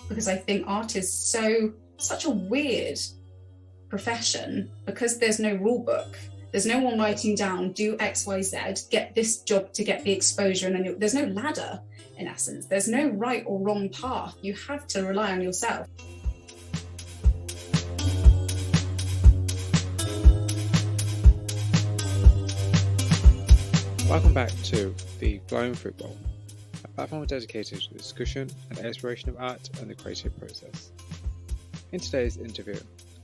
because I think art is such a weird profession, because there's no rule book. There's no one writing down, do X, Y, Z, get this job to get the exposure, and then there's no ladder, in essence. There's no right or wrong path. You have to rely on yourself. Welcome back to the Flowing Fruit Bowl, a platform dedicated to the discussion and exploration of art and the creative process. In today's interview,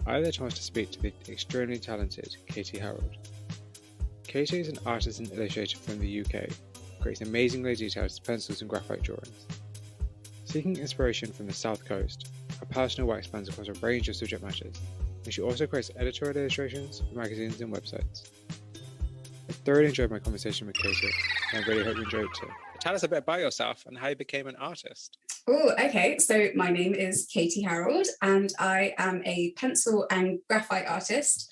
I had the chance to speak to the extremely talented Katy Harrald. Katy is an artist and illustrator from the UK, creates amazingly detailed pencils and graphite drawings. Seeking inspiration from the South Coast, her personal work spans across a range of subject matters, and she also creates editorial illustrations for magazines and websites. I thoroughly enjoyed my conversation with Katy, and I really hope you enjoyed it too. Tell us a bit about yourself and how you became an artist. Oh, okay. So my name is Katy Harrald, and I am a pencil and graphite artist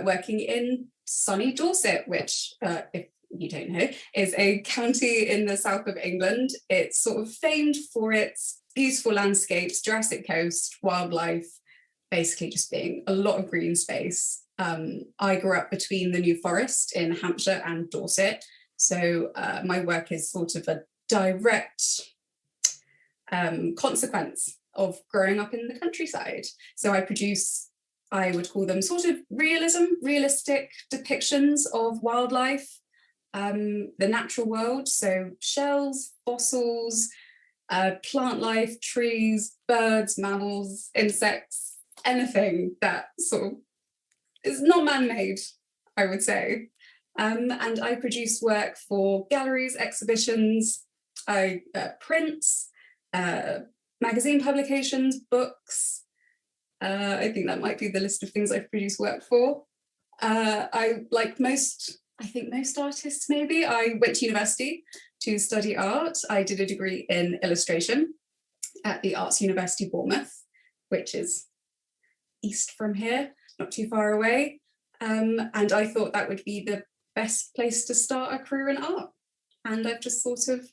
working in sunny Dorset, which, if you don't know, is a county in the south of England. It's sort of famed for its beautiful landscapes, Jurassic Coast, wildlife, basically just being a lot of green space. I grew up between the New Forest in Hampshire and Dorset, so my work is sort of a direct consequence of growing up in the countryside. So I produce, I would call them sort of realistic depictions of wildlife, the natural world, so shells, fossils, plant life, trees, birds, mammals, insects, anything that sort of is not man-made, I would say. And I produce work for galleries, exhibitions, I prints, magazine publications, books. I think that might be the list of things I've produced work for. I think most artists maybe, I went to university to study art. I did a degree in illustration at the Arts University Bournemouth, which is east from here, not too far away. And I thought that would be the best place to start a career in art. And I've just sort of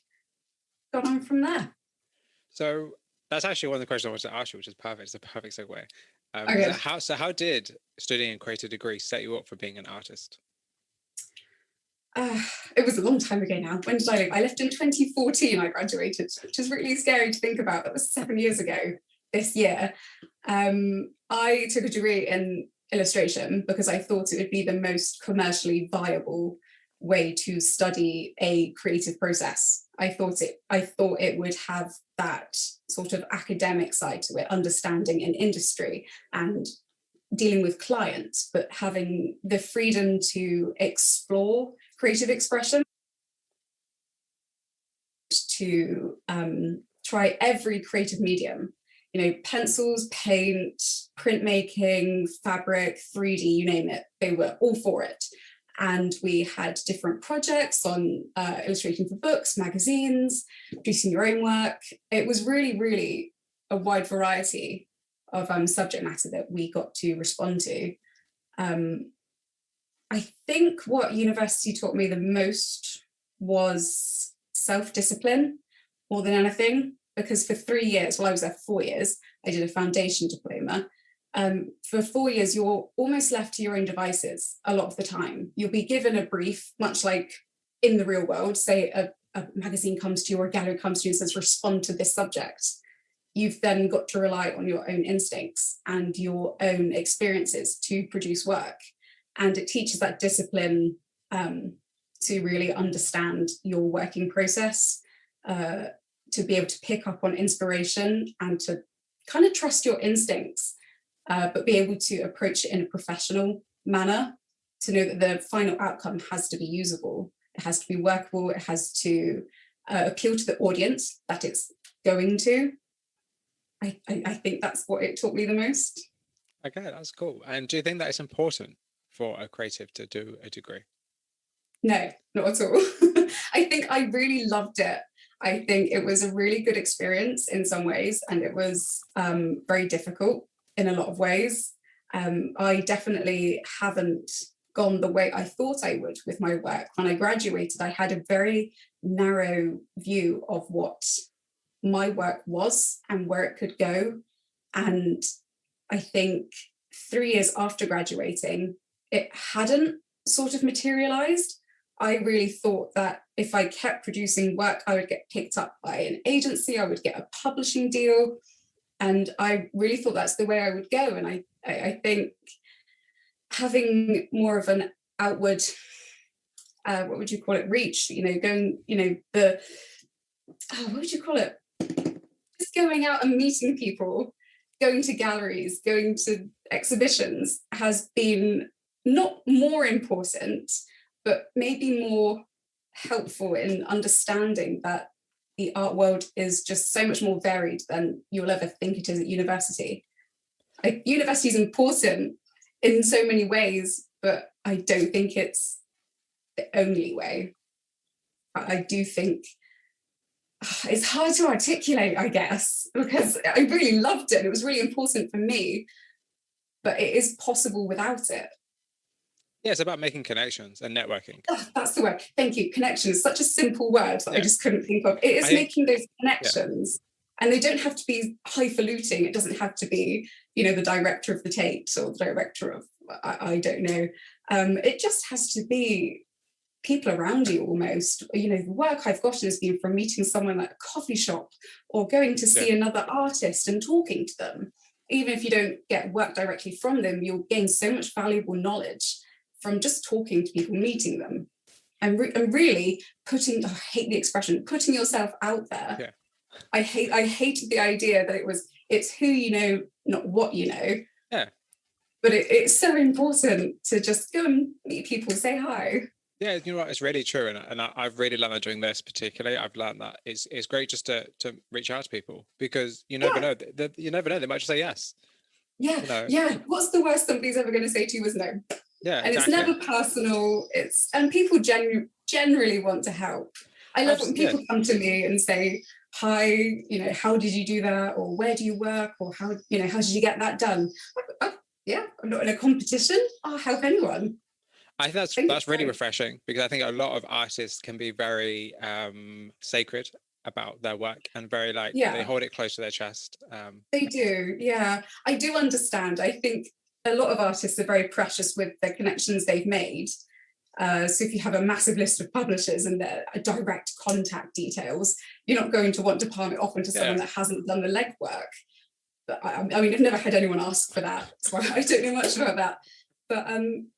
gone on from there. So that's actually one of the questions I wanted to ask you, which is perfect. It's a perfect segue. Okay. How did studying a creative degree set you up for being an artist? It was a long time ago now. When did I leave? I left in 2014, I graduated, which is really scary to think about. That was 7 years ago this year. I took a degree in illustration because I thought it would be the most commercially viable way to study a creative process. I thought it would have that sort of academic side to it, understanding an industry and dealing with clients, but having the freedom to explore creative expression, to try every creative medium, pencils, paint, printmaking, fabric, 3D, you name it, they were all for it. And we had different projects on illustrating for books, magazines, producing your own work. It was really, really a wide variety of subject matter that we got to respond to. I think what university taught me the most was self-discipline more than anything, because for 3 years, well, I was there for 4 years, I did a foundation diploma. For 4 years, you're almost left to your own devices a lot of the time. You'll be given a brief, much like in the real world, say a magazine comes to you or a gallery comes to you and says, respond to this subject. You've then got to rely on your own instincts and your own experiences to produce work. And it teaches that discipline to really understand your working process, to be able to pick up on inspiration and to kind of trust your instincts, but be able to approach it in a professional manner, to know that the final outcome has to be usable, it has to be workable, it has to appeal to the audience that it's going to. I think that's what it taught me the most. Okay, that's cool. And do you think that it's important for a creative to do a degree? No, not at all. I think I really loved it. I think it was a really good experience in some ways, and it was very difficult in a lot of ways. I definitely haven't gone the way I thought I would with my work. When I graduated, I had a very narrow view of what my work was and where it could go. And I think 3 years after graduating, it hadn't sort of materialized. I really thought that if I kept producing work, I would get picked up by an agency, I would get a publishing deal. And I really thought that's the way I would go. And I think having more of an outward, what would you call it, reach, going, what would you call it? Just going out and meeting people, going to galleries, going to exhibitions has been not more important, but maybe more helpful in understanding that the art world is just so much more varied than you'll ever think it is at university. University is important in so many ways, but I don't think it's the only way. I do think it's hard to articulate, I guess, because I really loved it. It was really important for me, but it is possible without it. Yeah, it's about making connections and networking. Oh, that's the word. Thank you. Connection is such a simple word that I just couldn't think of. It is making those connections, and they don't have to be highfalutin. It doesn't have to be, the director of the Tate or the director of, I don't know. It just has to be people around you almost. The work I've gotten has been from meeting someone at a coffee shop or going to see another artist and talking to them. Even if you don't get work directly from them, you'll gain so much valuable knowledge from just talking to people, meeting them, and really putting, I hate the expression, putting yourself out there. Yeah. I hated the idea that it's who you know, not what you know. Yeah. But it's so important to just go and meet people, say hi. Yeah, you know what, it's really true. And I've really learned that doing this particularly. I've learned that it's great just to reach out to people, because you never know. You never know, they might just say yes. Yeah, yeah. What's the worst somebody's ever going to say to you is no? Yeah, and exactly. It's never personal. And people generally want to help. I love when people come to me and say, hi, how did you do that? Or where do you work? Or how did you get that done? Yeah, I'm not in a competition. I'll help anyone. I think that's really refreshing, because I think a lot of artists can be very sacred about their work and very they hold it close to their chest. They do, yeah. I do understand. I think a lot of artists are very precious with the connections they've made. So if you have a massive list of publishers and their direct contact details, you're not going to want to palm it off onto someone that hasn't done the legwork. But I mean, I've never had anyone ask for that, so I don't know much about that. But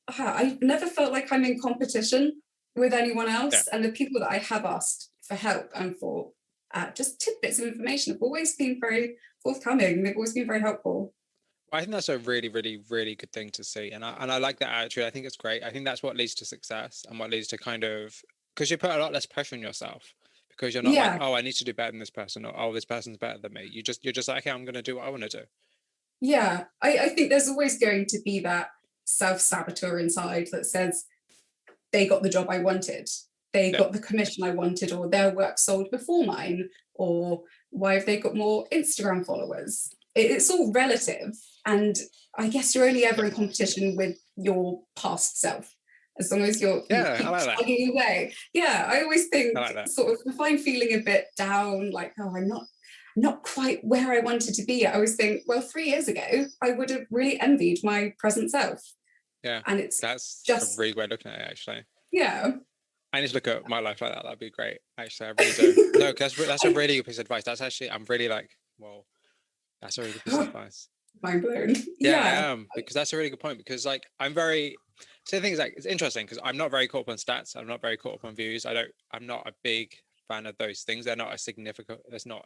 I've never felt like I'm in competition with anyone else. And the people that I have asked for help and for just tidbits of information have always been very forthcoming. They've always been very helpful. I think that's a really, really, really good thing to see. And I like that attitude. I think it's great. I think that's what leads to success, and what leads to because you put a lot less pressure on yourself, because you're not like, oh, I need to do better than this person, or oh, this person's better than me. You're just like, okay, I'm going to do what I want to do. Yeah, I think there's always going to be that self-saboteur inside that says they got the job I wanted, they got the commission I wanted, or their work sold before mine, or why have they got more Instagram followers? It's all relative, and I guess you're only ever in competition with your past self, as long as you keep plugging away. Yeah, I always think sort of if I'm feeling a bit down, like, oh, I'm not quite where I wanted to be, I always think, well, 3 years ago I would have really envied my present self. Yeah, and that's just a really great looking at it, actually. Yeah, I need to look at my life like that. That'd be great, actually. I really do. No, because that's a really good piece of advice. That's actually, I'm really like, whoa, that's a really good piece of advice. Mind blown. Yeah, I am, because that's a really good point. Because I'm very, so the thing is, it's interesting, because I'm not very caught up on stats. I'm not very caught up on views. I'm not a big fan of those things. They're not as significant. That's not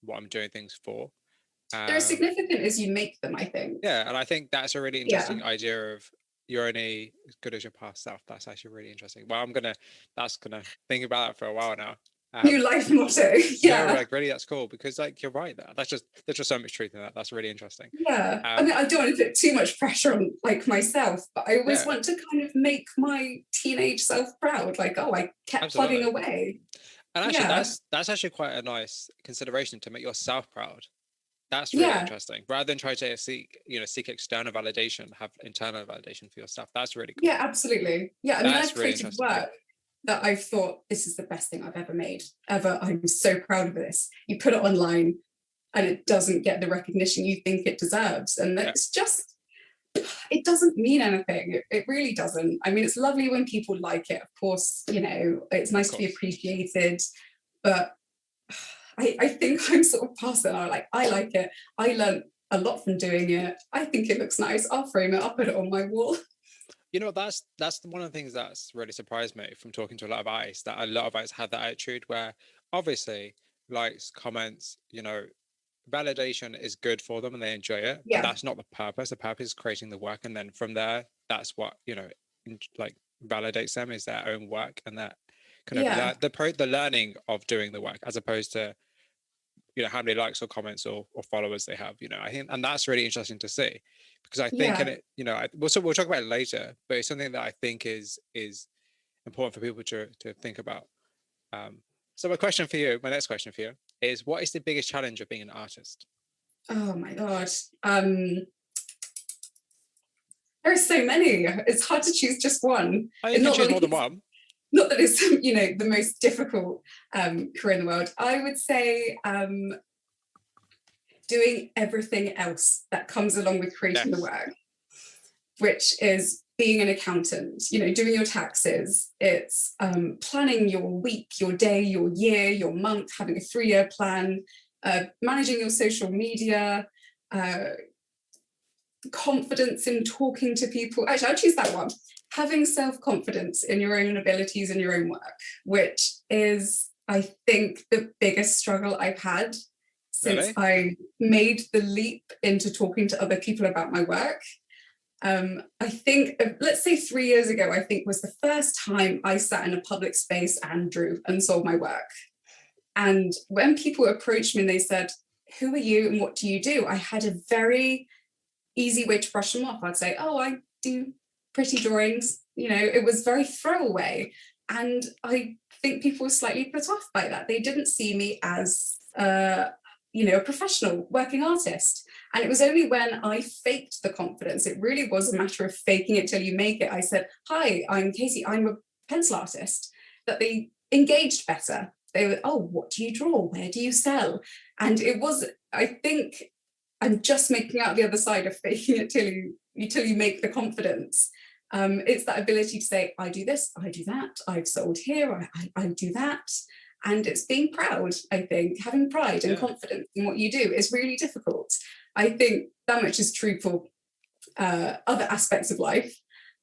what I'm doing things for. They're as significant as you make them, I think. Yeah, and I think that's a really interesting idea of you're only as good as your past self. That's actually really interesting. Well, I'm gonna think about that for a while now. New life motto. Yeah, really, that's cool, because you're right. There's just so much truth in that. That's really interesting. Yeah, I mean, I don't want to put too much pressure on myself, but I always want to kind of make my teenage self proud. Like, oh, I kept plugging away. And actually, that's actually quite a nice consideration, to make yourself proud. That's really interesting. Rather than try to seek external validation, have internal validation for yourself. That's really cool. Yeah, absolutely. Yeah, I mean, I've created work that I've thought, this is the best thing I've ever made, ever. I'm so proud of this. You put it online and it doesn't get the recognition you think it deserves. And that's just, it doesn't mean anything. It really doesn't. I mean, it's lovely when people like it. Of course, you know, it's nice to be appreciated, but I think I'm sort of past that. I like it. I learned a lot from doing it. I think it looks nice. I'll frame it. I'll put it on my wall. You know, that's one of the things that's really surprised me from talking to a lot of artists, that a lot of artists have that attitude where obviously likes, comments, you know, validation is good for them and they enjoy it. Yeah. But that's not the purpose. The purpose is creating the work, and then from there, that's what, you know, like validates them, is their own work and that kind of the learning of doing the work, as opposed to, you know, how many likes or comments or followers they have, you know. I think, and that's really interesting to see, because I think, and it, you know, we'll talk about it later, but it's something that I think is important for people to think about. So my next question for you is, what is the biggest challenge of being an artist? Oh my God. There are so many. It's hard to choose just one. You can choose more than one. Not that it's, you know, the most difficult career in the world. I would say doing everything else that comes along with creating the work, which is being an accountant, you know, doing your taxes. It's planning your week, your day, your year, your month, having a 3-year plan, managing your social media, confidence in talking to people. Actually, I'll choose that one. Having self-confidence in your own abilities and your own work, which is, I think, the biggest struggle I've had since I made the leap into talking to other people about my work. I think, let's say 3 years ago, I think was the first time I sat in a public space and drew and sold my work. And when people approached me and they said, who are you and what do you do? I had a very easy way to brush them off. I'd say, oh, I do pretty drawings. You know, it was very throwaway. And I think people were slightly put off by that. They didn't see me as, you know, a professional working artist. And it was only when I faked the confidence, it really was a matter of faking it till you make it. I said, hi, I'm Katy, I'm a pencil artist, that they engaged better. They were, oh, what do you draw? Where do you sell? And it was, I think, I'm just making out the other side of faking it till you make the confidence. It's that ability to say, I do this, I do that, I've sold here, I do that. And it's being proud, I think, having pride and confidence in what you do is really difficult. I think that much is true for other aspects of life,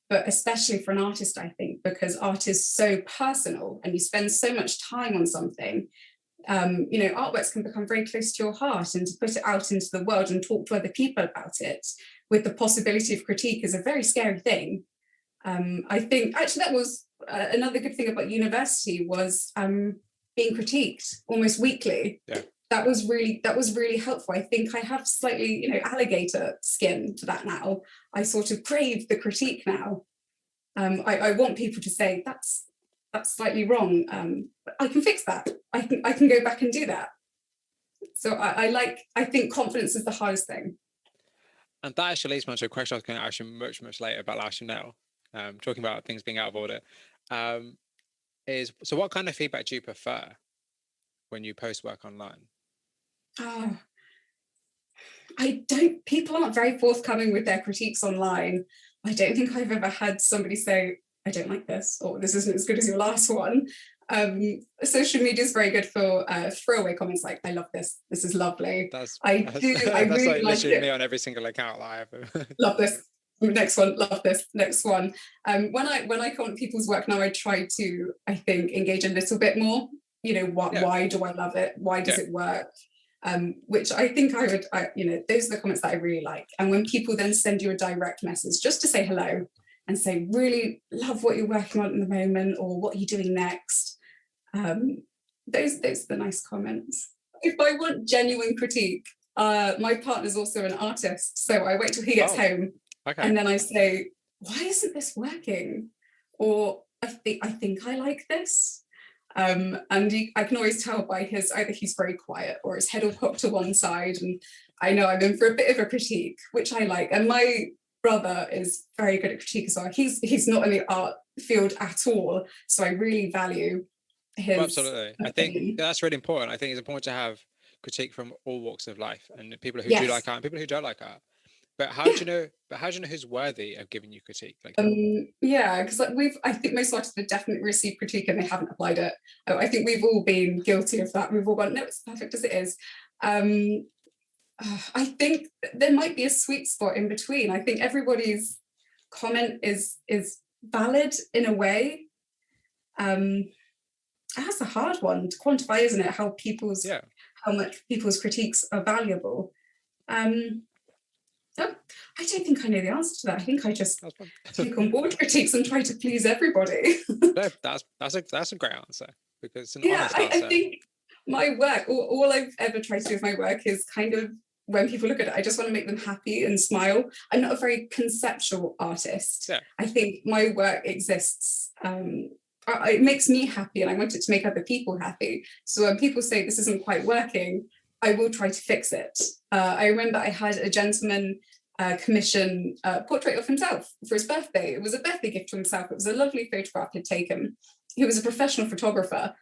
but especially for an artist, I think, because art is so personal and you spend so much time on something. You know, artworks can become very close to your heart, and to put it out into the world and talk to other people about it with the possibility of critique is a very scary thing. I think actually that was another good thing about university was being critiqued almost weekly. That was really helpful. I think I have slightly, you know, alligator skin to that now. I sort of crave the critique now. I want people to say that's slightly wrong. But I can fix that. I can go back and do that. So I think confidence is the hardest thing. And that actually leads me to a question I was going to ask you much later, but I'll ask you now. Talking about things being out of order. So what kind of feedback do you prefer when you post work online? Oh, people aren't very forthcoming with their critiques online. I don't think I've ever had somebody say, I don't like this, or this isn't as good as your last one. Social media is very good for throwaway comments like, I love this is lovely. I really like it. Me on every single account that I have. Love this. Next one, love this, next one. When I comment people's work now, I try to, I think, engage a little bit more. You know, why do I love it? Why does it work? Which I think you know, those are the comments that I really like. And when people then send you a direct message just to say hello and say, really love what you're working on at the moment, or what are you doing next? Those are the nice comments. If I want genuine critique, my partner's also an artist, so I wait till he gets home. And then I say, why isn't this working? Or I think I like this. And I can always tell by either he's very quiet or his head will pop to one side. And I know I'm in for a bit of a critique, which I like. And my brother is very good at critique as well. He's not in the art field at all. So I really value his Well, absolutely. I think opinion. that's really important. I think it's important to have critique from all walks of life, and people who do Yes. like art and people who don't like art. But how do Yeah. you know? But how do you know who's worthy of giving you critique? Like, Yeah, because I think most artists have definitely received critique and they haven't applied it. I think we've all been guilty of that. We've all gone, no, it's perfect as it is. I think there might be a sweet spot in between. I think everybody's comment is valid in a way. That's a hard one to quantify, isn't it? How much people's critiques are valuable. I don't think I know the answer to that. I think I just take on board critiques and try to please everybody. No, that's a great answer, because it's an honest answer. I think my work, all I've ever tried to do with my work is kind of, when people look at it, I just want to make them happy and smile. I'm not a very conceptual artist. Yeah. I think my work exists. It makes me happy and I want it to make other people happy. So when people say this isn't quite working, I will try to fix it. I remember I had a gentleman commission a portrait of himself for his birthday. It was a birthday gift to himself. It was a lovely photograph he'd taken. He was a professional photographer.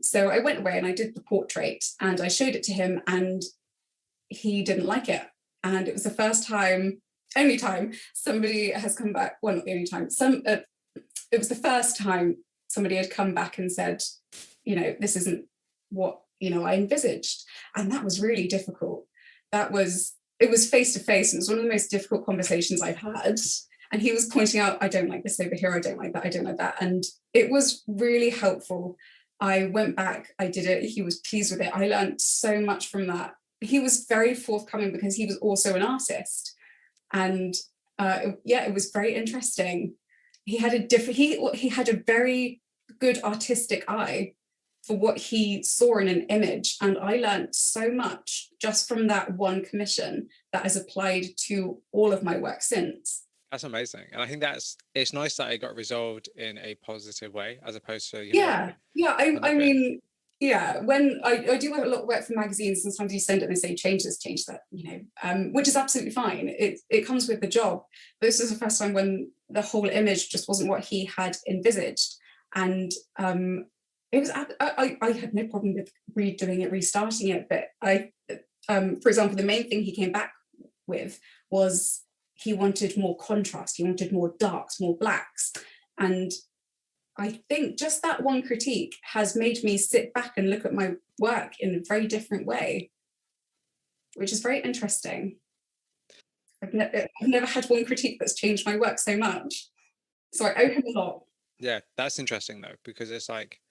So I went away and I did the portrait and I showed it to him and he didn't like it. And it was the only time somebody has come back, well, not the only time, it was the first time somebody had come back and said, this isn't what, I envisaged. And that was really difficult. It was face to face. It was one of the most difficult conversations I've had. And he was pointing out, I don't like this over here. I don't like that. I don't like that. And it was really helpful. I went back, I did it. He was pleased with it. I learned so much from that. He was very forthcoming because he was also an artist. And it was very interesting. He had he had a very good artistic eye for what he saw in an image. And I learned so much just from that one commission that has applied to all of my work since. That's amazing. And I think it's nice that it got resolved in a positive way, as opposed to, when I do a lot of work for magazines, sometimes you send it and they say, change this, change that, which is absolutely fine. It comes with the job. But this is the first time when the whole image just wasn't what he had envisaged. And it was, I had no problem with redoing it, restarting it. But for example, the main thing he came back with was he wanted more contrast. He wanted more darks, more blacks. And I think just that one critique has made me sit back and look at my work in a very different way, which is very interesting. I've never had one critique that's changed my work so much. So I owe him a lot. Yeah, that's interesting though, because it's like,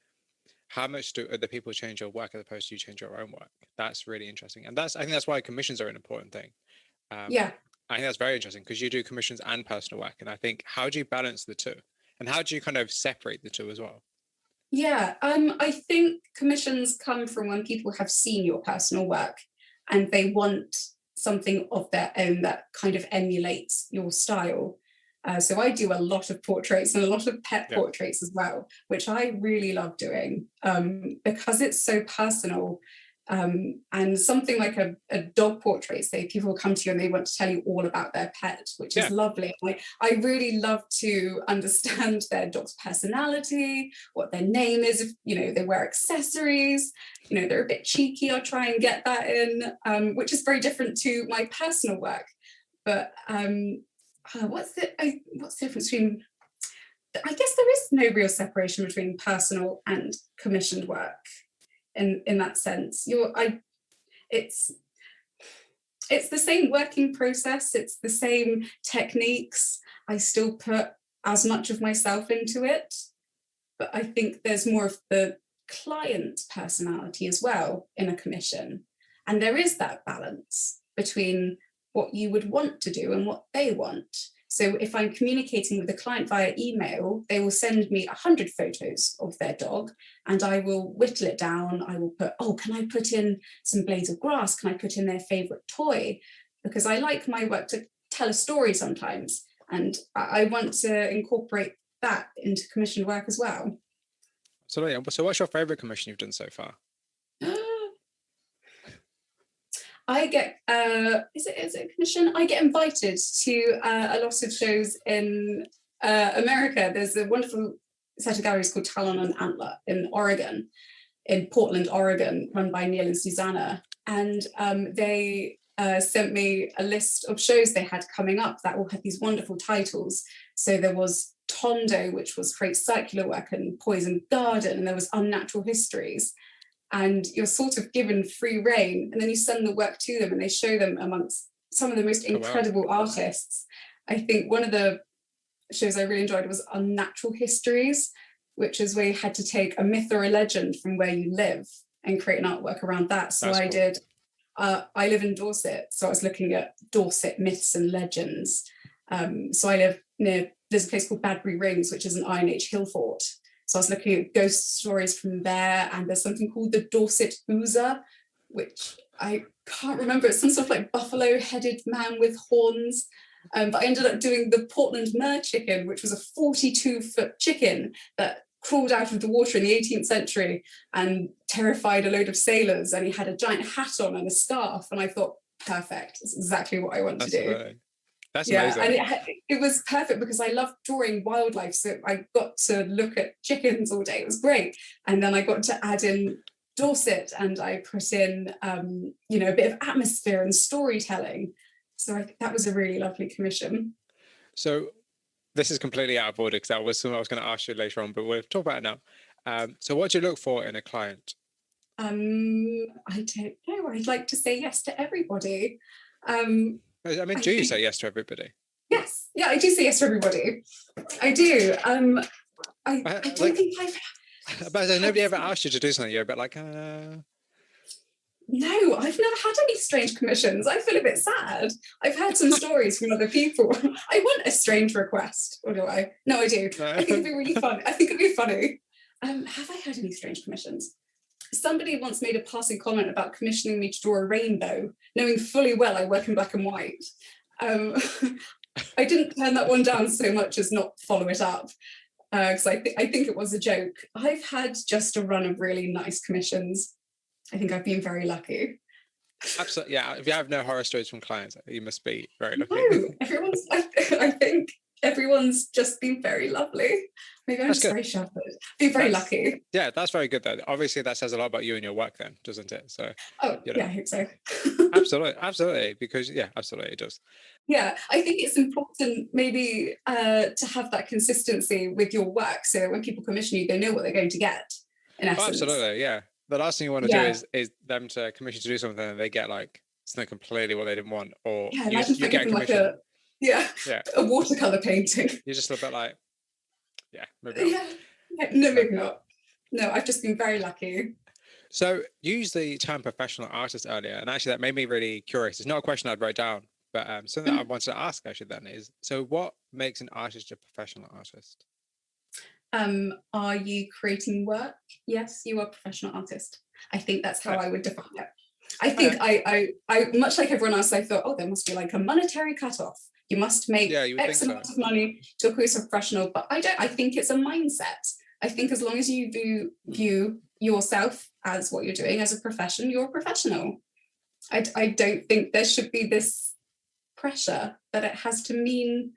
how much do other people change your work as opposed to you change your own work? That's really interesting. And I think that's why commissions are an important thing. I think that's very interesting because you do commissions and personal work. And I think, how do you balance the two? And how do you kind of separate the two as well? Yeah, I think commissions come from when people have seen your personal work and they want something of their own that kind of emulates your style. So I do a lot of portraits and a lot of pet portraits as well, which I really love doing because it's so personal. And something like a dog portrait, say people will come to you and they want to tell you all about their pet, which is lovely. I really love to understand their dog's personality, what their name is, if they wear accessories, they're a bit cheeky, I'll try and get that in, which is very different to my personal work. But what's the difference between, I guess there is no real separation between personal and commissioned work. In that sense, it's the same working process, it's the same techniques. I still put as much of myself into it, but I think there's more of the client personality as well in a commission, and there is that balance between what you would want to do and what they want. So if I'm communicating with a client via email, they will send me 100 photos of their dog and I will whittle it down. I will put, can I put in some blades of grass? Can I put in their favorite toy? Because I like my work to tell a story sometimes. And I want to incorporate that into commissioned work as well. So what's your favorite commission you've done so far? I get, is it a commission? I get invited to a lot of shows in America, there's a wonderful set of galleries called Talon and Antler in Oregon, in Portland, Oregon, run by Neil and Susanna. And they sent me a list of shows they had coming up that all had these wonderful titles. So there was Tondo, which was Create Circular Work, and Poison Garden, and there was Unnatural Histories. And you're sort of given free reign, and then you send the work to them and they show them amongst some of the most incredible artists. I think one of the shows I really enjoyed was Unnatural Histories, which is where you had to take a myth or a legend from where you live and create an artwork around that. So I did, I live in Dorset, so I was looking at Dorset myths and legends. So I live near, there's a place called Badbury Rings, which is an Iron Age hill fort. So I was looking at ghost stories from there, and there's something called the Dorset Oozer, which I can't remember. It's some sort of like buffalo-headed man with horns. But I ended up doing the Portland Mer chicken, which was a 42-foot chicken that crawled out of the water in the 18th century and terrified a load of sailors. And he had a giant hat on and a scarf. And I thought, perfect. That's exactly what I want to do. That's amazing. And it was perfect because I love drawing wildlife. So I got to look at chickens all day. It was great. And then I got to add in Dorset, and I put in, a bit of atmosphere and storytelling. So I think that was a really lovely commission. So this is completely out of order because that was something I was going to ask you later on, but we'll talk about it now. So what do you look for in a client? I don't know. I'd like to say yes to everybody. Do you say yes to everybody? Yes. Yeah, I do say yes to everybody. I do. I don't think I've... But has nobody ever asked you to do something? You're a bit like, No, I've never had any strange commissions. I feel a bit sad. I've heard some stories from other people. I want a strange request, or do I? No, I do. I think it'd be really fun. I think it'd be funny. Have I had any strange commissions? Somebody once made a passing comment about commissioning me to draw a rainbow, knowing fully well I work in black and white. I didn't turn that one down so much as not follow it up, because I think it was a joke. I've had just a run of really nice commissions. I think I've been very lucky. Absolutely, yeah. If you have no horror stories from clients, you must be very lucky. No, I think everyone's just been very lovely. Maybe I'm just very sheltered. Been very lucky. Yeah, that's very good though. Obviously that says a lot about you and your work then, doesn't it? So yeah, I hope so. absolutely, because absolutely it does. Yeah, I think it's important maybe to have that consistency with your work, so when people commission you, they know what they're going to get, in essence. Absolutely, yeah. The last thing you want to do is them to commission to do something and they get like something completely what they didn't want, or you get a commission. A watercolor painting. You're just a bit like, maybe not. No, maybe not. No, I've just been very lucky. So you used the term professional artist earlier, and actually that made me really curious. It's not a question I'd write down, but something that I wanted to ask actually then is, so what makes an artist a professional artist? Are you creating work? Yes, you are a professional artist. I think that's how I would define it. I think I much like everyone else, I thought, there must be like a monetary cutoff. You must make X amount of money to equate to professional, but I don't. I think it's a mindset. I think as long as you view yourself as what you're doing as a profession, you're a professional. I don't think there should be this pressure that it has to mean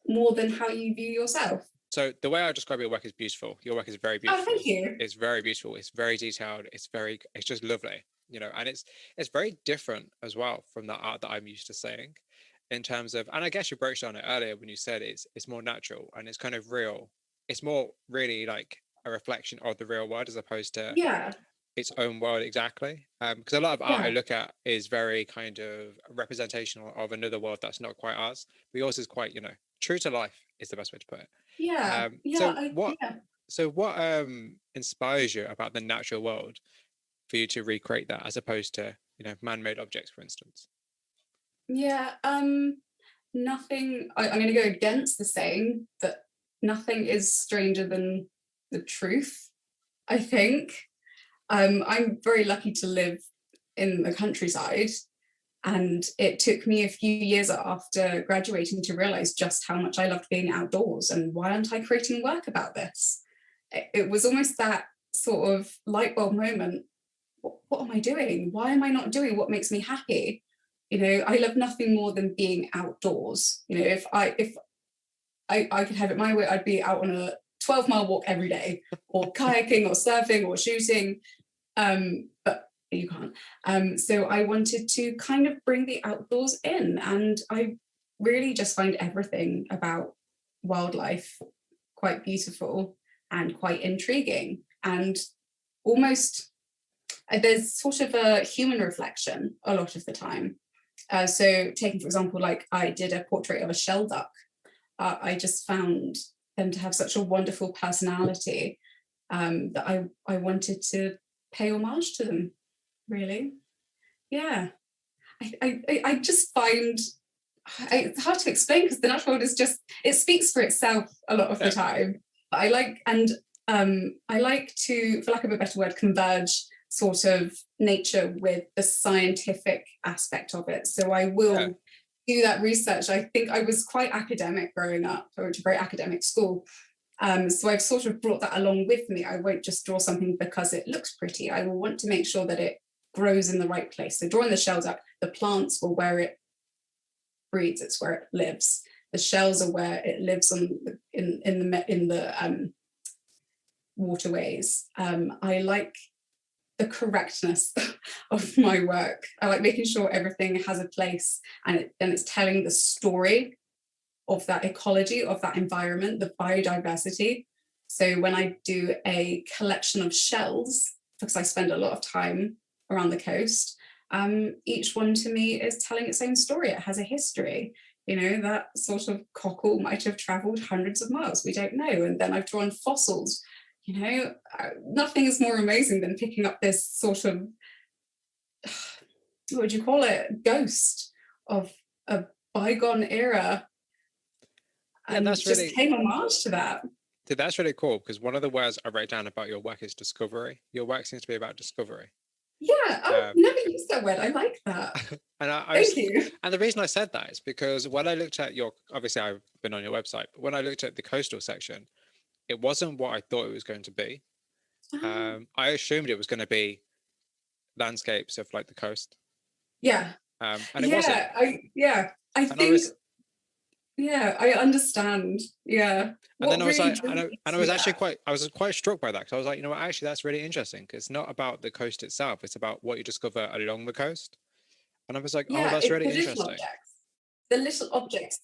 more than how you view yourself. So the way I describe your work is beautiful. Your work is very beautiful. Oh, thank you. It's very beautiful. It's very detailed. It's just lovely, and it's very different as well from the art that I'm used to seeing in terms of, and I guess you broached on it earlier when you said it's more natural and it's kind of real. It's more really like a reflection of the real world as opposed to its own world exactly. Because a lot of art I look at is very kind of representational of another world that's not quite ours. But yours is quite, true to life is the best way to put it. So what inspires you about the natural world for you to recreate that as opposed to man-made objects, for instance? Nothing. I'm going to go against the saying that nothing is stranger than the truth. I think I'm very lucky to live in the countryside, and it took me a few years after graduating to realize just how much I loved being outdoors and why aren't I creating work about this? It was almost that sort of light bulb moment. What am I doing? Why am I not doing what makes me happy? I love nothing more than being outdoors. If I could have it my way, I'd be out on a 12-mile walk every day, or kayaking or surfing or shooting, but you can't. So I wanted to kind of bring the outdoors in, and I really just find everything about wildlife quite beautiful and quite intriguing, and almost there's sort of a human reflection a lot of the time. So taking, for example, like I did a portrait of a shell duck. I just found them to have such a wonderful personality, that I wanted to pay homage to them, really. Yeah. I just find it's hard to explain, because the natural world is just, it speaks for itself a lot of the time. But I like to, for lack of a better word, converge sort of nature with the scientific aspect of it. So I will do that research. I think I was quite academic growing up. I went to a very academic school. So I've sort of brought that along with me. I won't just draw something because it looks pretty. I will want to make sure that it grows in the right place. So drawing the shells up, the plants were where it breeds, it's where it lives. The shells are where it lives in the waterways. I like the correctness of my work. I like making sure everything has a place, and it's telling the story of that ecology, of that environment, the biodiversity. So when I do a collection of shells, because I spend a lot of time around the coast, each one to me is telling its own story. It has a history. You know, that sort of cockle might have traveled hundreds of miles, we don't know. And then I've drawn fossils. You know, nothing is more amazing than picking up this sort of, what would you call it, ghost of a bygone era. And that's just really, paying homage to that. That's really cool, because one of the words I wrote down about your work is discovery. Your work seems to be about discovery. Yeah, I've never used that word. I like that. And Thank you. And the reason I said that is because when I looked at your, obviously I've been on your website, but when I looked at the coastal section, it wasn't what I thought it was going to be. I assumed it was going to be landscapes of like the coast. Yeah. And it wasn't. I think. I understand. Yeah. And then I was like, I was quite struck by that, because I was like, you know what, actually that's really interesting, because it's not about the coast itself, it's about what you discover along the coast. And I was like, oh, that's really interesting. The little objects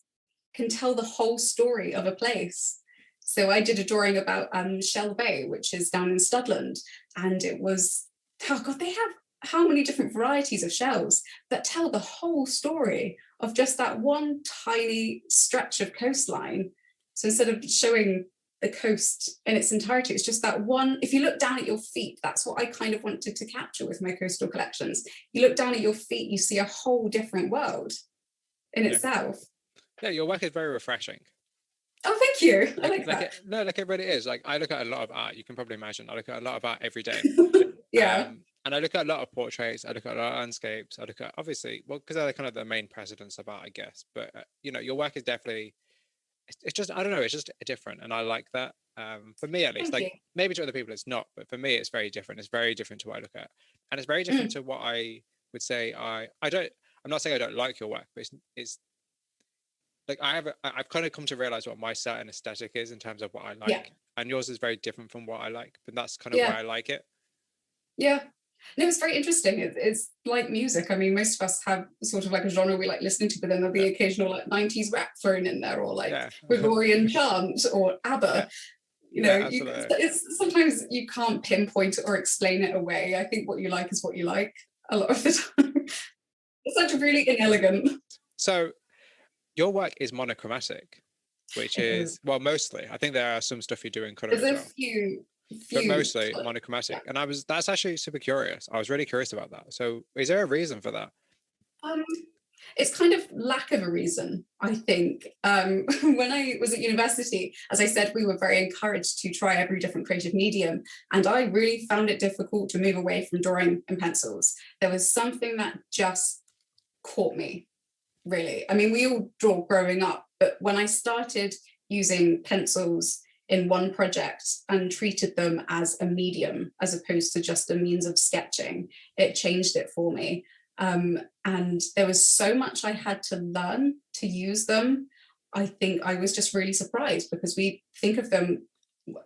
can tell the whole story of a place. So I did a drawing about Shell Bay, which is down in Studland, and it was, oh God, they have how many different varieties of shells that tell the whole story of just that one tiny stretch of coastline. So instead of showing the coast in its entirety, it's just that one. If you look down at your feet, that's what I kind of wanted to capture with my coastal collections. You look down at your feet, you see a whole different world in itself. Yeah, your work is very refreshing. Oh, thank you. I like that. It really is. Like, I look at a lot of art, you can probably imagine. I look at a lot of art every day. And I look at a lot of portraits, I look at a lot of landscapes, I look at, obviously, well, because they're kind of the main precedents of art, I guess. But, you know, your work is definitely, it's just, I don't know, it's just different. And I like that. For me, at least, like maybe to other people it's not, but for me, it's very different. It's very different to what I look at. And it's very different to what I would say I'm not saying I don't like your work, but it's like I've kind of come to realize what my certain aesthetic is in terms of what I like. And yours is very different from what I like, but that's kind of why I like it. Yeah. No, it's very interesting. It's like music. I mean, most of us have sort of like a genre we like listening to, but then there'll be occasional like 90s rap thrown in there, or like Gregorian chant or ABBA. You know, it's sometimes you can't pinpoint it or explain it away. I think what you like is what you like a lot of the time. It's like really inelegant. So your work is monochromatic, which is, well, mostly. I think there are some stuff you do in color as well. But mostly monochromatic. And that's actually super curious. I was really curious about that. So is there a reason for that? It's kind of lack of a reason, I think. When I was at university, as I said, we were very encouraged to try every different creative medium. And I really found it difficult to move away from drawing in pencils. There was something that just caught me, really. I mean, we all draw growing up, but when I started using pencils in one project and treated them as a medium as opposed to just a means of sketching, it changed it for me. And there was so much I had to learn to use them. I think I was just really surprised, because we think of them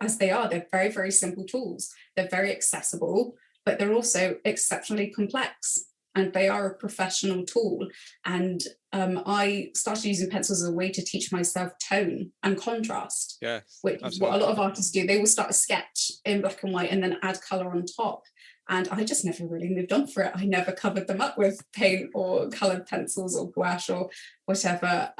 as they are. They're very, very simple tools. They're very accessible, but they're also exceptionally complex, and they are a professional tool. And I started using pencils as a way to teach myself tone and contrast, Yes, which is what a absolutely. lot of artists do. They will start a sketch in black and white and then add colour on top. And I just never really moved on for it. I never covered them up with paint or coloured pencils or gouache or whatever.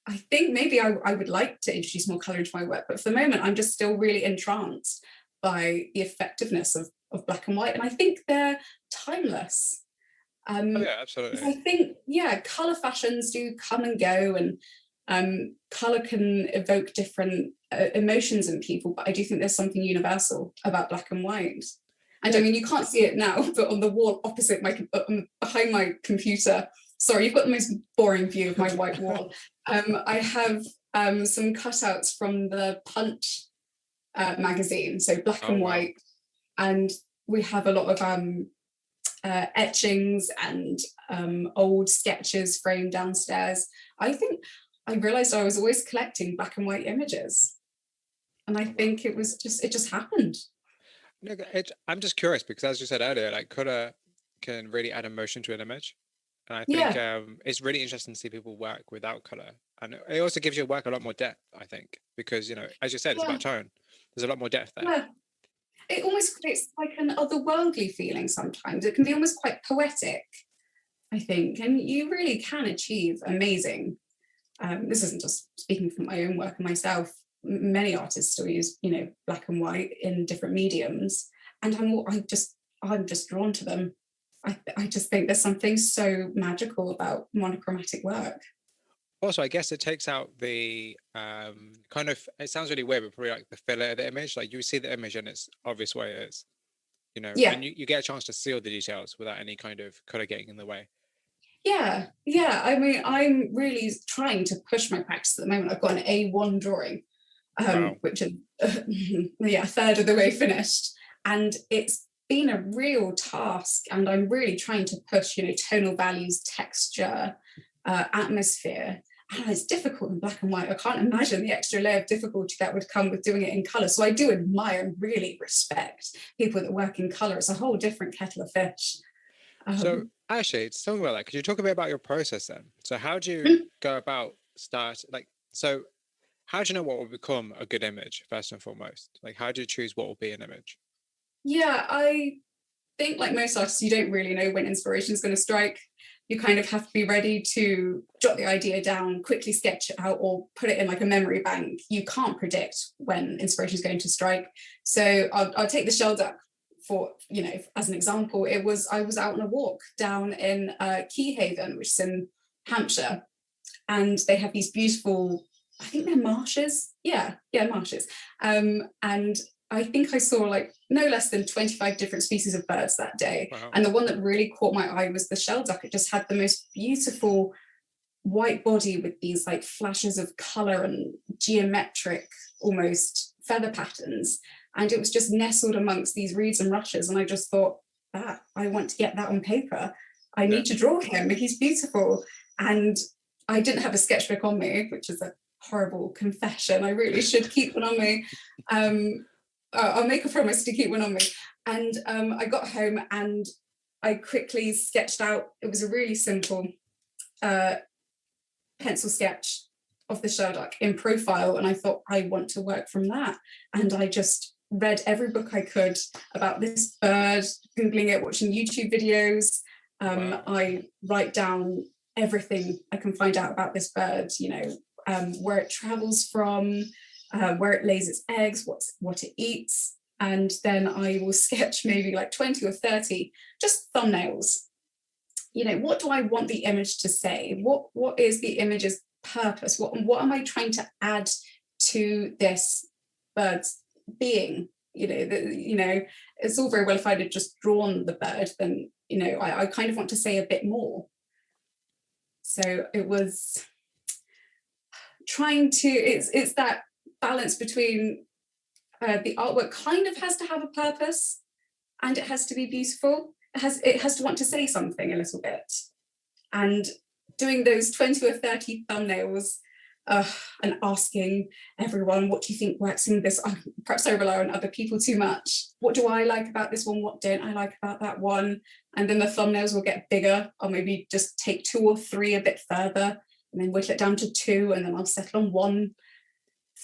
I think maybe I would like to introduce more colour into my work, but for the moment, I'm just still really entranced by the effectiveness of black and white. And I think they're timeless. Oh Um, yeah, 'Cause absolutely. I think, yeah, colour fashions do come and go, and colour can evoke different emotions in people, but I do think there's something universal about black and white. And I Yeah, mean, you can't see it now, but on the wall opposite behind my computer, sorry, you've got the most boring view of my white wall. I have some cutouts from the Punch magazine, so black oh and wow. white, and we have a lot of etchings and old sketches framed downstairs. I think I realized I was always collecting black and white images, and I Oh, wow. think it just happened. No, I'm just curious because, as you said earlier, like color can really add emotion to an image, and I think Yeah, it's really interesting to see people work without color, and it also gives your work a lot more depth. I think because as you said, it's yeah, about tone. There's a lot more depth there. yeah. It almost creates like an otherworldly feeling sometimes. It can be almost quite poetic, I think, and you really can achieve amazing. This isn't just speaking from my own work and myself. Many artists still use, black and white in different mediums, and I'm just drawn to them. I just think there's something so magical about monochromatic work. Also, I guess it takes out the kind of. It sounds really weird, but probably like the filler of the image. Like you see the image and it's obvious what it is, Yeah, and you get a chance to see all the details without any kind of color getting in the way. yeah, yeah. I mean, I'm really trying to push my practice at the moment. I've got an A1 drawing, Wow. which is yeah, a third of the way finished, and it's been a real task. And I'm really trying to push, tonal values, texture, atmosphere. And it's difficult in black and white. I can't imagine the extra layer of difficulty that would come with doing it in color. So I do admire and really respect people that work in color. It's a whole different kettle of fish. So Um, actually, tell me about that. Could you talk a bit about your process then? So how do you go about start like so? How do you know what will become a good image first and foremost? Like how do you choose what will be an image? yeah, I think like most artists, you don't really know when inspiration is going to strike. You kind of have to be ready to jot the idea down, quickly sketch it out, or put it in like a memory bank. You can't predict when inspiration is going to strike. So I'll take the shell duck for, as an example. I was out on a walk down in Key Haven, which is in Hampshire, and they have these beautiful, I think they're marshes. Yeah, marshes. And I think I saw like no less than 25 different species of birds that day. Wow. And the one that really caught my eye was the shelduck. It just had the most beautiful white body with these like flashes of color and geometric almost feather patterns. And it was just nestled amongst these reeds and rushes. And I just thought, that I want to get that on paper. I Yeah. need to draw him. He's beautiful. And I didn't have a sketchbook on me, which is a horrible confession. I really should keep one on me. I'll make a promise to keep one on me. And I got home and I quickly sketched out. It was a really simple pencil sketch of the shelduck in profile. And I thought, I want to work from that. And I just read every book I could about this bird, Googling it, watching YouTube videos. Wow. I write down everything I can find out about this bird, where it travels from, where it lays its eggs, what it eats. And then I will sketch maybe like 20 or 30 just thumbnails. What do I want the image to say? What is the image's purpose? What am I trying to add to this bird's being? It's all very well if I'd have just drawn the bird, then I kind of want to say a bit more. So it was trying to, it's that balance between the artwork kind of has to have a purpose and it has to be beautiful. It has to want to say something a little bit. And doing those 20 or 30 thumbnails and asking everyone, what do you think works in this? Perhaps I rely on other people too much. What do I like about this one? What don't I like about that one? And then the thumbnails will get bigger. I'll maybe just take 2 or 3 a bit further and then whittle it down to 2, and then I'll settle on 1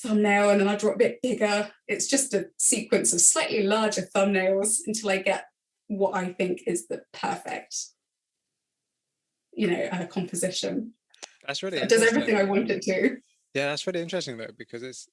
thumbnail, and then I'll draw a bit bigger. It's just a sequence of slightly larger thumbnails until I get what I think is the perfect, composition. That's really it does everything I want it to. Yeah, that's really interesting though, because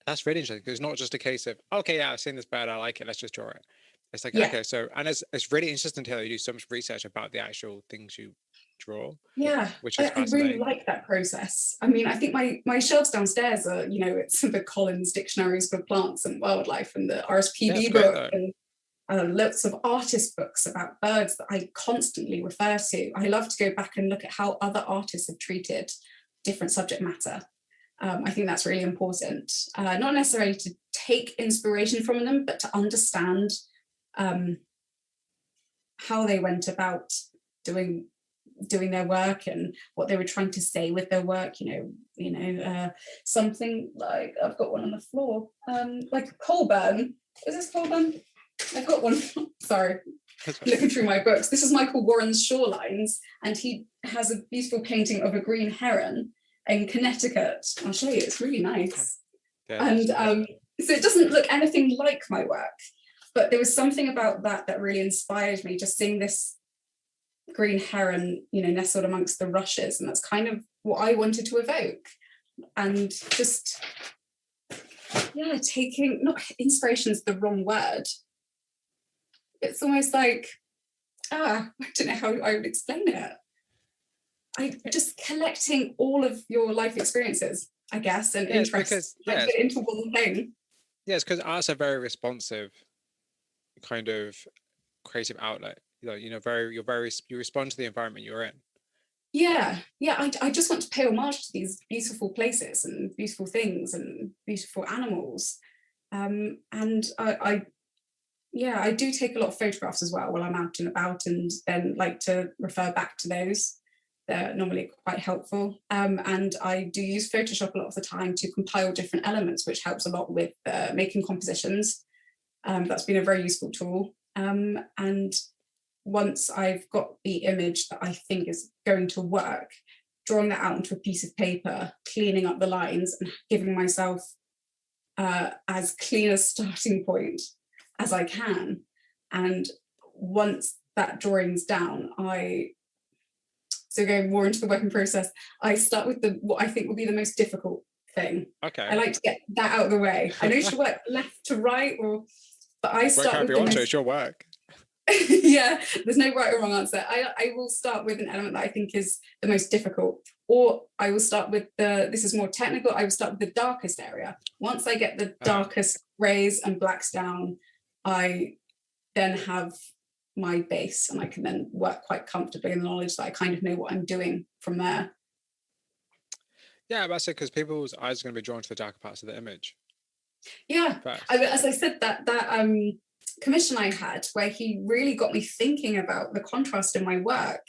that's really interesting, because it's not just a case of, okay, yeah, I've seen this bird, I like it, let's just draw it. It's like, okay, so, and it's really interesting to hear you do so much research about the actual things you draw. Yeah, which is I really like that process. I mean, I think my shelves downstairs are, it's the Collins dictionaries for plants and wildlife, and the RSPB book, and lots of artist books about birds that I constantly refer to. I love to go back and look at how other artists have treated different subject matter. I think that's really important. Not necessarily to take inspiration from them, but to understand how they went about doing their work and what they were trying to say with their work. Something like, I've got one on the floor, like a coal burn. Is this coal burn? I've got one. Sorry, looking through my books. This is Michael Warren's Shorelines, and he has a beautiful painting of a green heron in Connecticut. I'll show you. It's really nice. Yeah, and so it doesn't look anything like my work, but there was something about that really inspired me. Just seeing this green heron, nestled amongst the rushes, and that's kind of what I wanted to evoke. And just, taking, not inspiration is the wrong word. It's almost like, I don't know how I would explain it. I just collecting all of your life experiences, I guess, and interests, it into one thing. Yes, because art's a very responsive kind of creative outlet. You respond to the environment you're in. Yeah, I just want to pay homage to these beautiful places and beautiful things and beautiful animals. And I do take a lot of photographs as well while I'm out and about, and then like to refer back to those. They're normally quite helpful. And I do use Photoshop a lot of the time to compile different elements, which helps a lot with making compositions. That's been a very useful tool. And once I've got the image that I think is going to work, drawing that out onto a piece of paper, cleaning up the lines, and giving myself as clean a starting point as I can. And once that drawing's down, so going more into the working process, I start with what I think will be the most difficult thing. Okay. I like to get that out of the way. I know you should work left to right, but I start with it's your work. Yeah, there's no right or wrong answer. I will start with an element that I think is the most difficult, or I will start with this is more technical, I will start with the darkest area. Once I get the darkest grays and blacks down, I then have my base, and I can then work quite comfortably in the knowledge that I kind of know what I'm doing from there. Yeah, that's it, because people's eyes are going to be drawn to the darker parts of the image. Yeah, as I said, that commission I had, where he really got me thinking about the contrast in my work,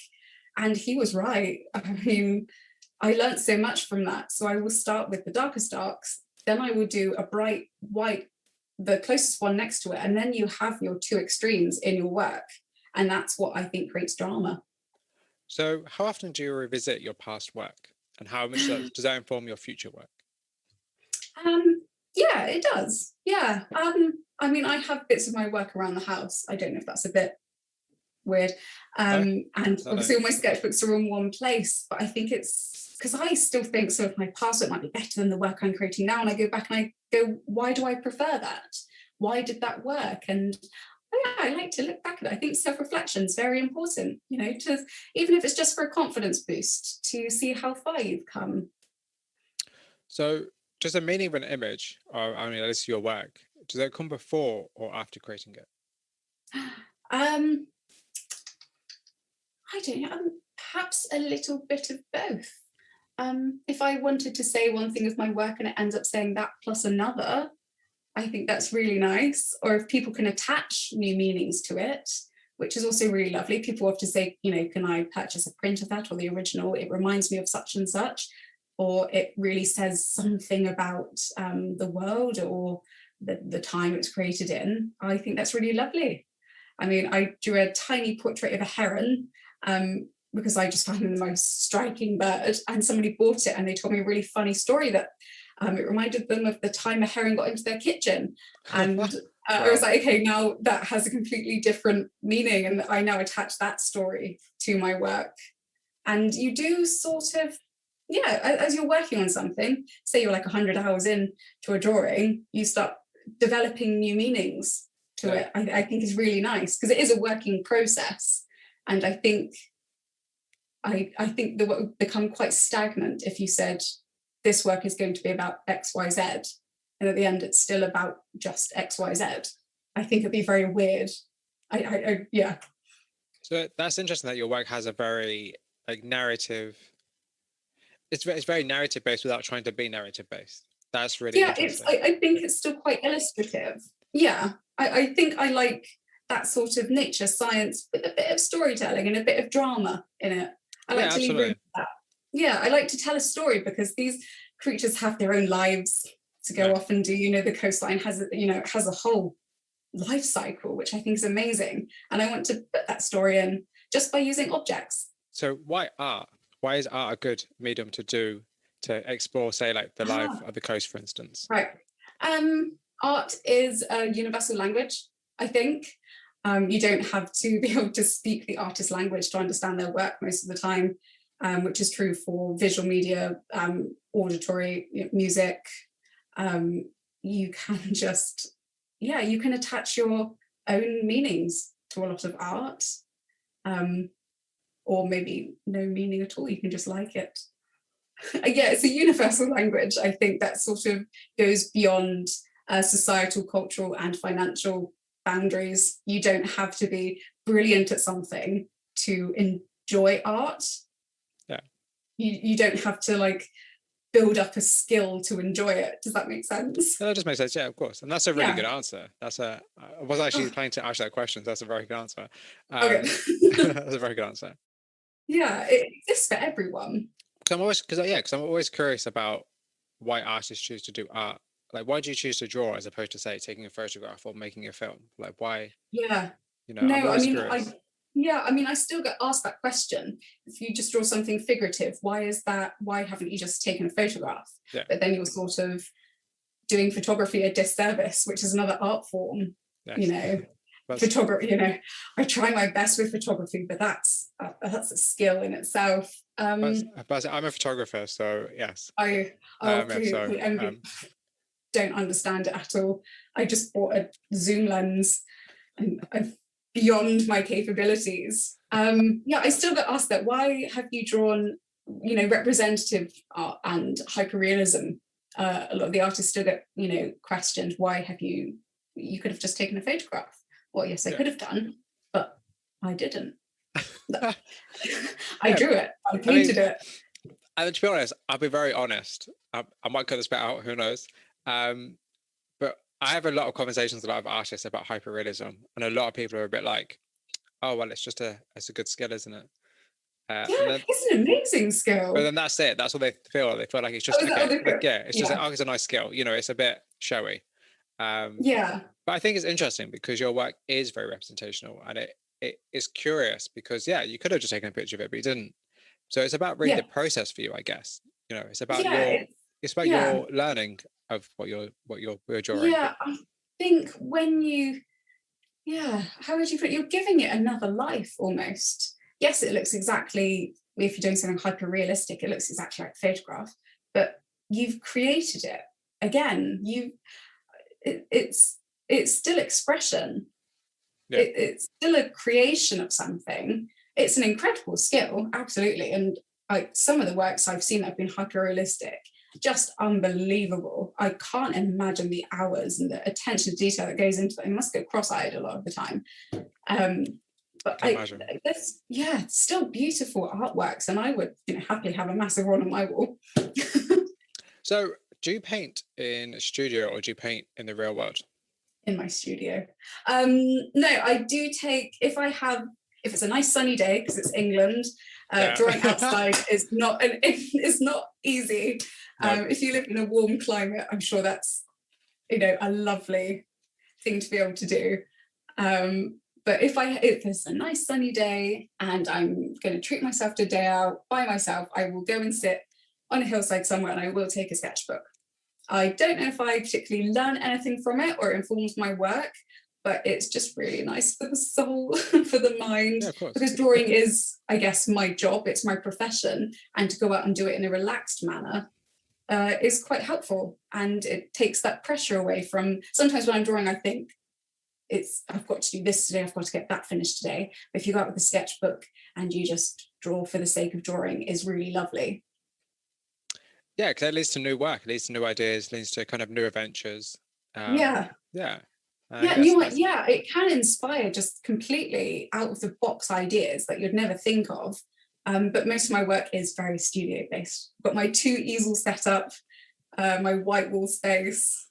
and he was right. I mean, I learned so much from that. So I will start with the darkest darks, then I will do a bright white, the closest one next to it, and then you have your 2 extremes in your work, and that's what I think creates drama. So how often do you revisit your past work, and how much does that inform your future work? Yeah, it does. Yeah. I mean, I have bits of my work around the house. I don't know if that's a bit weird. And obviously all my sketchbooks are in one place, but I think it's because I still think some of my past work might be better than the work I'm creating now. And I go back and I go, why do I prefer that? Why did that work? And I like to look back at it. I think self-reflection is very important, to, even if it's just for a confidence boost, to see how far you've come. So does the meaning of an image, or at least your work, does that come before or after creating it? I don't know, perhaps a little bit of both. If I wanted to say one thing of my work and it ends up saying that plus another, I think that's really nice. Or if people can attach new meanings to it, which is also really lovely. People often say, can I purchase a print of that or the original? It reminds me of such and such. or it really says something about the world or the time it's created in, I think that's really lovely. I mean, I drew a tiny portrait of a heron because I just found them the most striking bird, and somebody bought it and they told me a really funny story that it reminded them of the time a heron got into their kitchen. And I was like, okay, now that has a completely different meaning, and I now attach that story to my work. And you do sort of, yeah, as you're working on something, say you're like 100 hours in to a drawing, you start developing new meanings to it. I think is really nice because it is a working process. And I think the work would become quite stagnant if you said this work is going to be about X, Y, Z, and at the end it's still about just X, Y, Z. I think it'd be very weird. Yeah. So that's interesting that your work has a very like narrative. It's very narrative based without trying to be narrative based. That's really interesting. I think it's still quite illustrative. Yeah, I think I like that sort of nature science with a bit of storytelling and a bit of drama in it. I like to leave room for that. Yeah, I like to tell a story because these creatures have their own lives to go off and do. You know, the coastline has, you know, it has a whole life cycle, which I think is amazing. And I want to put that story in just by using objects. So why art? Why is art a good medium to explore, say, like the life of the coast, for instance? Right. Art is a universal language, I think. You don't have to be able to speak the artist's language to understand their work most of the time, which is true for visual media, auditory, music. You can just, you can attach your own meanings to a lot of art, or maybe no meaning at all. You can just like it. It's a universal language. I think that sort of goes beyond societal, cultural, and financial boundaries. You don't have to be brilliant at something to enjoy art. Yeah. You don't have to like build up a skill to enjoy it. Does that make sense? No, that just makes sense. Yeah, of course. And that's a really good answer. I was actually planning to ask that question. So that's a very good answer. Okay. That's a very good answer. Yeah, it exists for everyone. I'm always curious about why artists choose to do art. Like, why do you choose to draw as opposed to, say, taking a photograph or making a film? Like, why? Yeah. You know, I'm always curious. I still get asked that question. If you just draw something figurative, why is that? Why haven't you just taken a photograph? Yeah. But then you're sort of doing photography a disservice, which is another art form. Yes. You know, photography. You know, I try my best with photography, but that's a skill in itself. But I'm a photographer, so yes. Don't understand it at all. I just bought a zoom lens, and I'm beyond my capabilities. I still get asked that. Why have you drawn, you know, representative art and hyperrealism? A lot of the artists still get, you know, questioned. Why have you could have just taken a photograph? Well, yes, I could have done, but I didn't. I drew it. I painted it. And to be honest, I'll be very honest. I might cut this bit out. Who knows? But I have a lot of conversations with a lot of artists about hyperrealism, and a lot of people are a bit like, "Oh, well, it's a good skill, isn't it?" It's an amazing skill. But then that's it. That's what they feel. They feel like it's just it's a nice skill. You know, it's a bit showy. But I think it's interesting because your work is very representational, and it is curious because you could have just taken a picture of it, but you didn't. So it's about really the process for you, I guess. You know, it's about your learning of what you're drawing. Yeah, I think when how would you put it? You're giving it another life almost. Yes, it looks exactly, if you're doing something hyper realistic, it looks exactly like a photograph, but you've created it again. It's still expression. It's still a creation of something. It's an incredible skill, absolutely. And some of the works I've seen that have been hyper realistic, just unbelievable. I can't imagine the hours and the attention to detail that goes into it. I must go cross-eyed a lot of the time. But it's still beautiful artworks, and I would happily have a massive one on my wall. So do you paint in a studio or do you paint in the real world? In my studio. No, I do take, if I have If it's a nice sunny day, because it's England, drawing outside is not easy. No. If you live in a warm climate, I'm sure that's, a lovely thing to be able to do. But if it's a nice sunny day and I'm going to treat myself to a day out by myself, I will go and sit on a hillside somewhere and I will take a sketchbook. I don't know if I particularly learn anything from it or it informs my work, but it's just really nice for the soul, for the mind, because drawing is, I guess, my job, it's my profession, and to go out and do it in a relaxed manner is quite helpful, and it takes that pressure away from, sometimes when I'm drawing, I think, I've got to do this today, I've got to get that finished today. But if you go out with a sketchbook and you just draw for the sake of drawing, is really lovely. Yeah, because it leads to new work, it leads to new ideas, leads to kind of new adventures. It can inspire just completely out of the box ideas that you'd never think of. But most of my work is very studio based. I've got my 2 easels set up, my white wall space.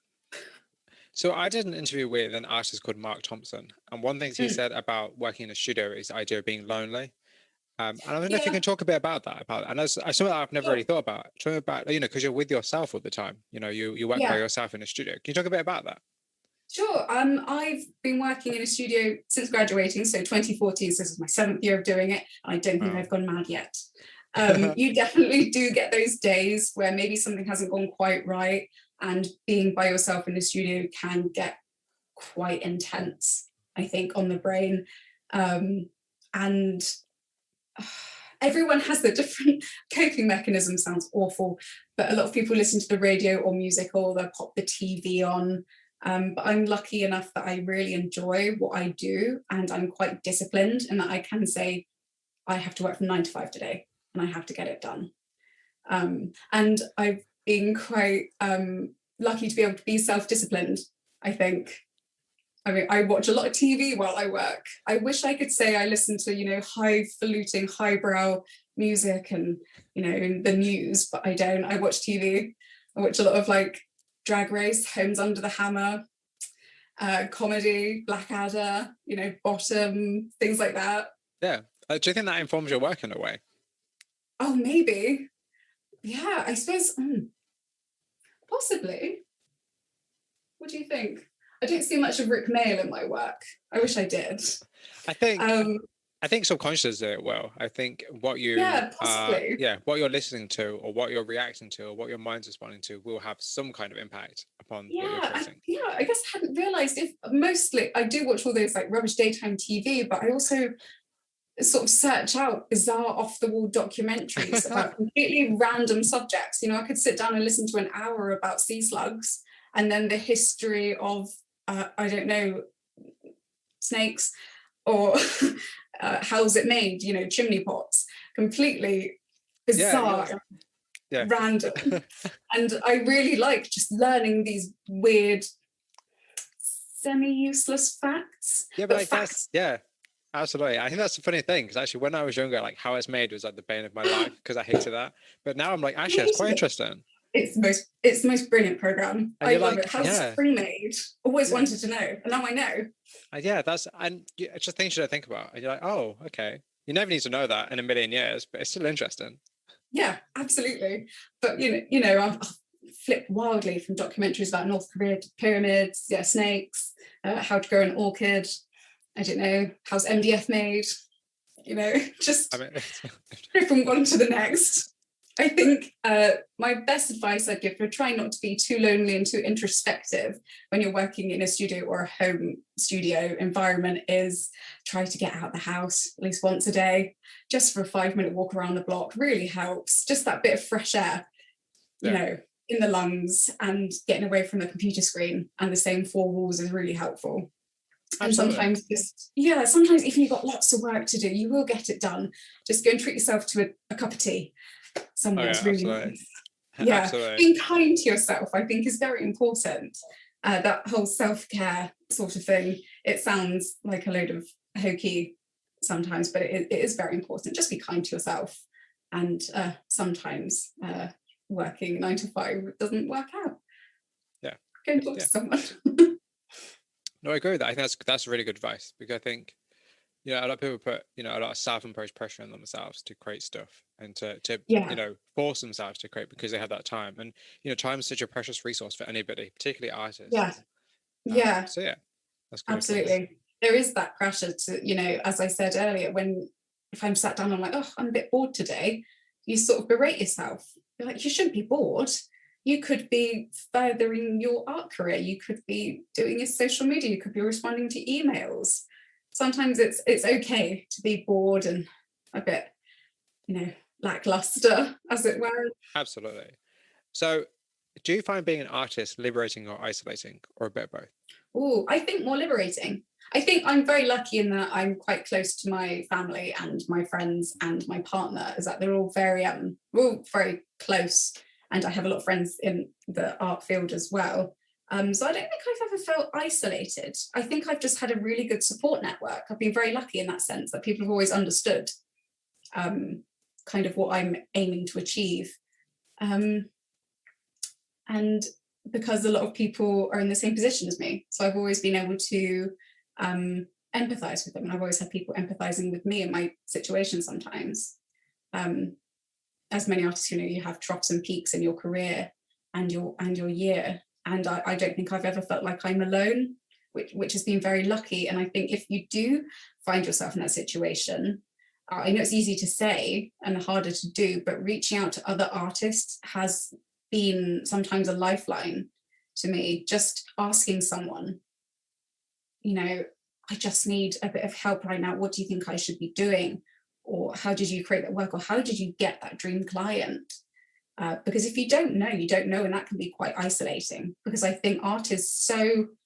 So I did an interview with an artist called Mark Thompson, and one thing he said about working in a studio is the idea of being lonely. And I don't know if you can talk a bit about that. And that's something that I've never really thought about. Talking about, because you're with yourself all the time. You work by yourself in a studio. Can you talk a bit about that? Sure. I've been working in a studio since graduating, so 2014. So this is my 7th year of doing it. I don't think I've gone mad yet. You definitely do get those days where maybe something hasn't gone quite right, and being by yourself in the studio can get quite intense, I think, on the brain. And everyone has their different coping mechanisms. Sounds awful, but a lot of people listen to the radio or music, or they'll pop the TV on. But I'm lucky enough that I really enjoy what I do, and I'm quite disciplined in that I can say I have to work from 9 to 5 today and I have to get it done. And I've been quite lucky to be able to be self-disciplined, I think. I mean, I watch a lot of TV while I work. I wish I could say I listen to, highfalutin, highbrow music and, the news, but I don't. I watch TV. I watch a lot of Drag Race, Homes Under the Hammer, comedy, Blackadder, Bottom, things like that. Yeah. Do you think that informs your work in a way? Oh, maybe. Yeah, I suppose, possibly. What do you think? I don't see much of Rick Mail in my work. I wish I did. I think subconscious do it well. I think what you what you're listening to, or what you're reacting to, or what your mind's responding to will have some kind of impact upon what you're creating. I guess I hadn't realised, if mostly I do watch all those rubbish daytime TV, but I also sort of search out bizarre off-the-wall documentaries about completely random subjects. I could sit down and listen to an hour about sea slugs, and then the history of I don't know, snakes, or how's it made, chimney pots. Completely bizarre, random. And I really like just learning these weird, semi-useless facts. Yeah, but facts. Absolutely. I think that's the funny thing, because actually when I was younger, How It's Made was the bane of my life, because I hated that. But now I'm actually, it's quite interesting. It's the most brilliant program. I love it. How's spring made? Always wanted to know, and now I know. It's just things you don't think about. And you're like, oh, okay. You never need to know that in a million years, but it's still interesting. Yeah, absolutely. But I've flipped wildly from documentaries about North Korea to pyramids, snakes, how to grow an orchid. I don't know, how's MDF made? Just go from one to the next. I think my best advice I'd give for trying not to be too lonely and too introspective when you're working in a studio or a home studio environment is try to get out of the house at least once a day, just for a 5-minute walk around the block. Really helps. Just that bit of fresh air, in the lungs, and getting away from the computer screen and the same 4 walls is really helpful. Absolutely. And sometimes if you've got lots of work to do, you will get it done. Just go and treat yourself to a cup of tea. Someone's really nice. Absolutely. Being kind to yourself, I think, is very important. That whole self-care sort of thing, it sounds like a load of hokey sometimes, but it is very important. Just be kind to yourself. And sometimes working 9 to 5 doesn't work out. Yeah. Go and talk to someone. No, I agree with that. I think that's really good advice, because I think you know, a lot of people put, you know, a lot of self-imposed pressure on themselves to create stuff and to you Yeah, know, force themselves to create because they have that time. And you know, time is such a precious resource for anybody, particularly yeah, artists. yeah, So yeah, that's good advice. absolutely. There is that pressure to, as I said earlier, if I'm sat down, I'm like, oh, I'm a bit bored today. You sort of berate yourself. You're like, you shouldn't be bored. You could be furthering your art career. You could be doing your social media. You could be responding to emails. Sometimes it's okay to be bored and a bit, lackluster, as it were. Absolutely. So, do you find being an artist liberating or isolating, or a bit of both? Oh, I think more liberating. I think I'm very lucky in that I'm quite close to my family and my friends and my partner, is that they're all we're all very close, and I have a lot of friends in the art field as well. So I don't think I've ever felt isolated. I think I've just had a really good support network. I've been very lucky in that sense that people have always understood kind of what I'm aiming to achieve. Um, and because a lot of people are in the same position as me, so I've always been able to empathize with them, and I've always had people empathizing with me in my situation sometimes. As many artists, you have troughs and peaks in your career and your year, and I don't think I've ever felt like I'm alone, which has been very lucky. And I think if you do find yourself in that situation, I know it's easy to say and harder to do, but reaching out to other artists has been sometimes a lifeline to me. Just asking someone, I just need a bit of help right now. What do you think I should be doing? Or how did you create that work? Or how did you get that dream client? Because if you don't know, you don't know, and that can be quite isolating. Because I think art is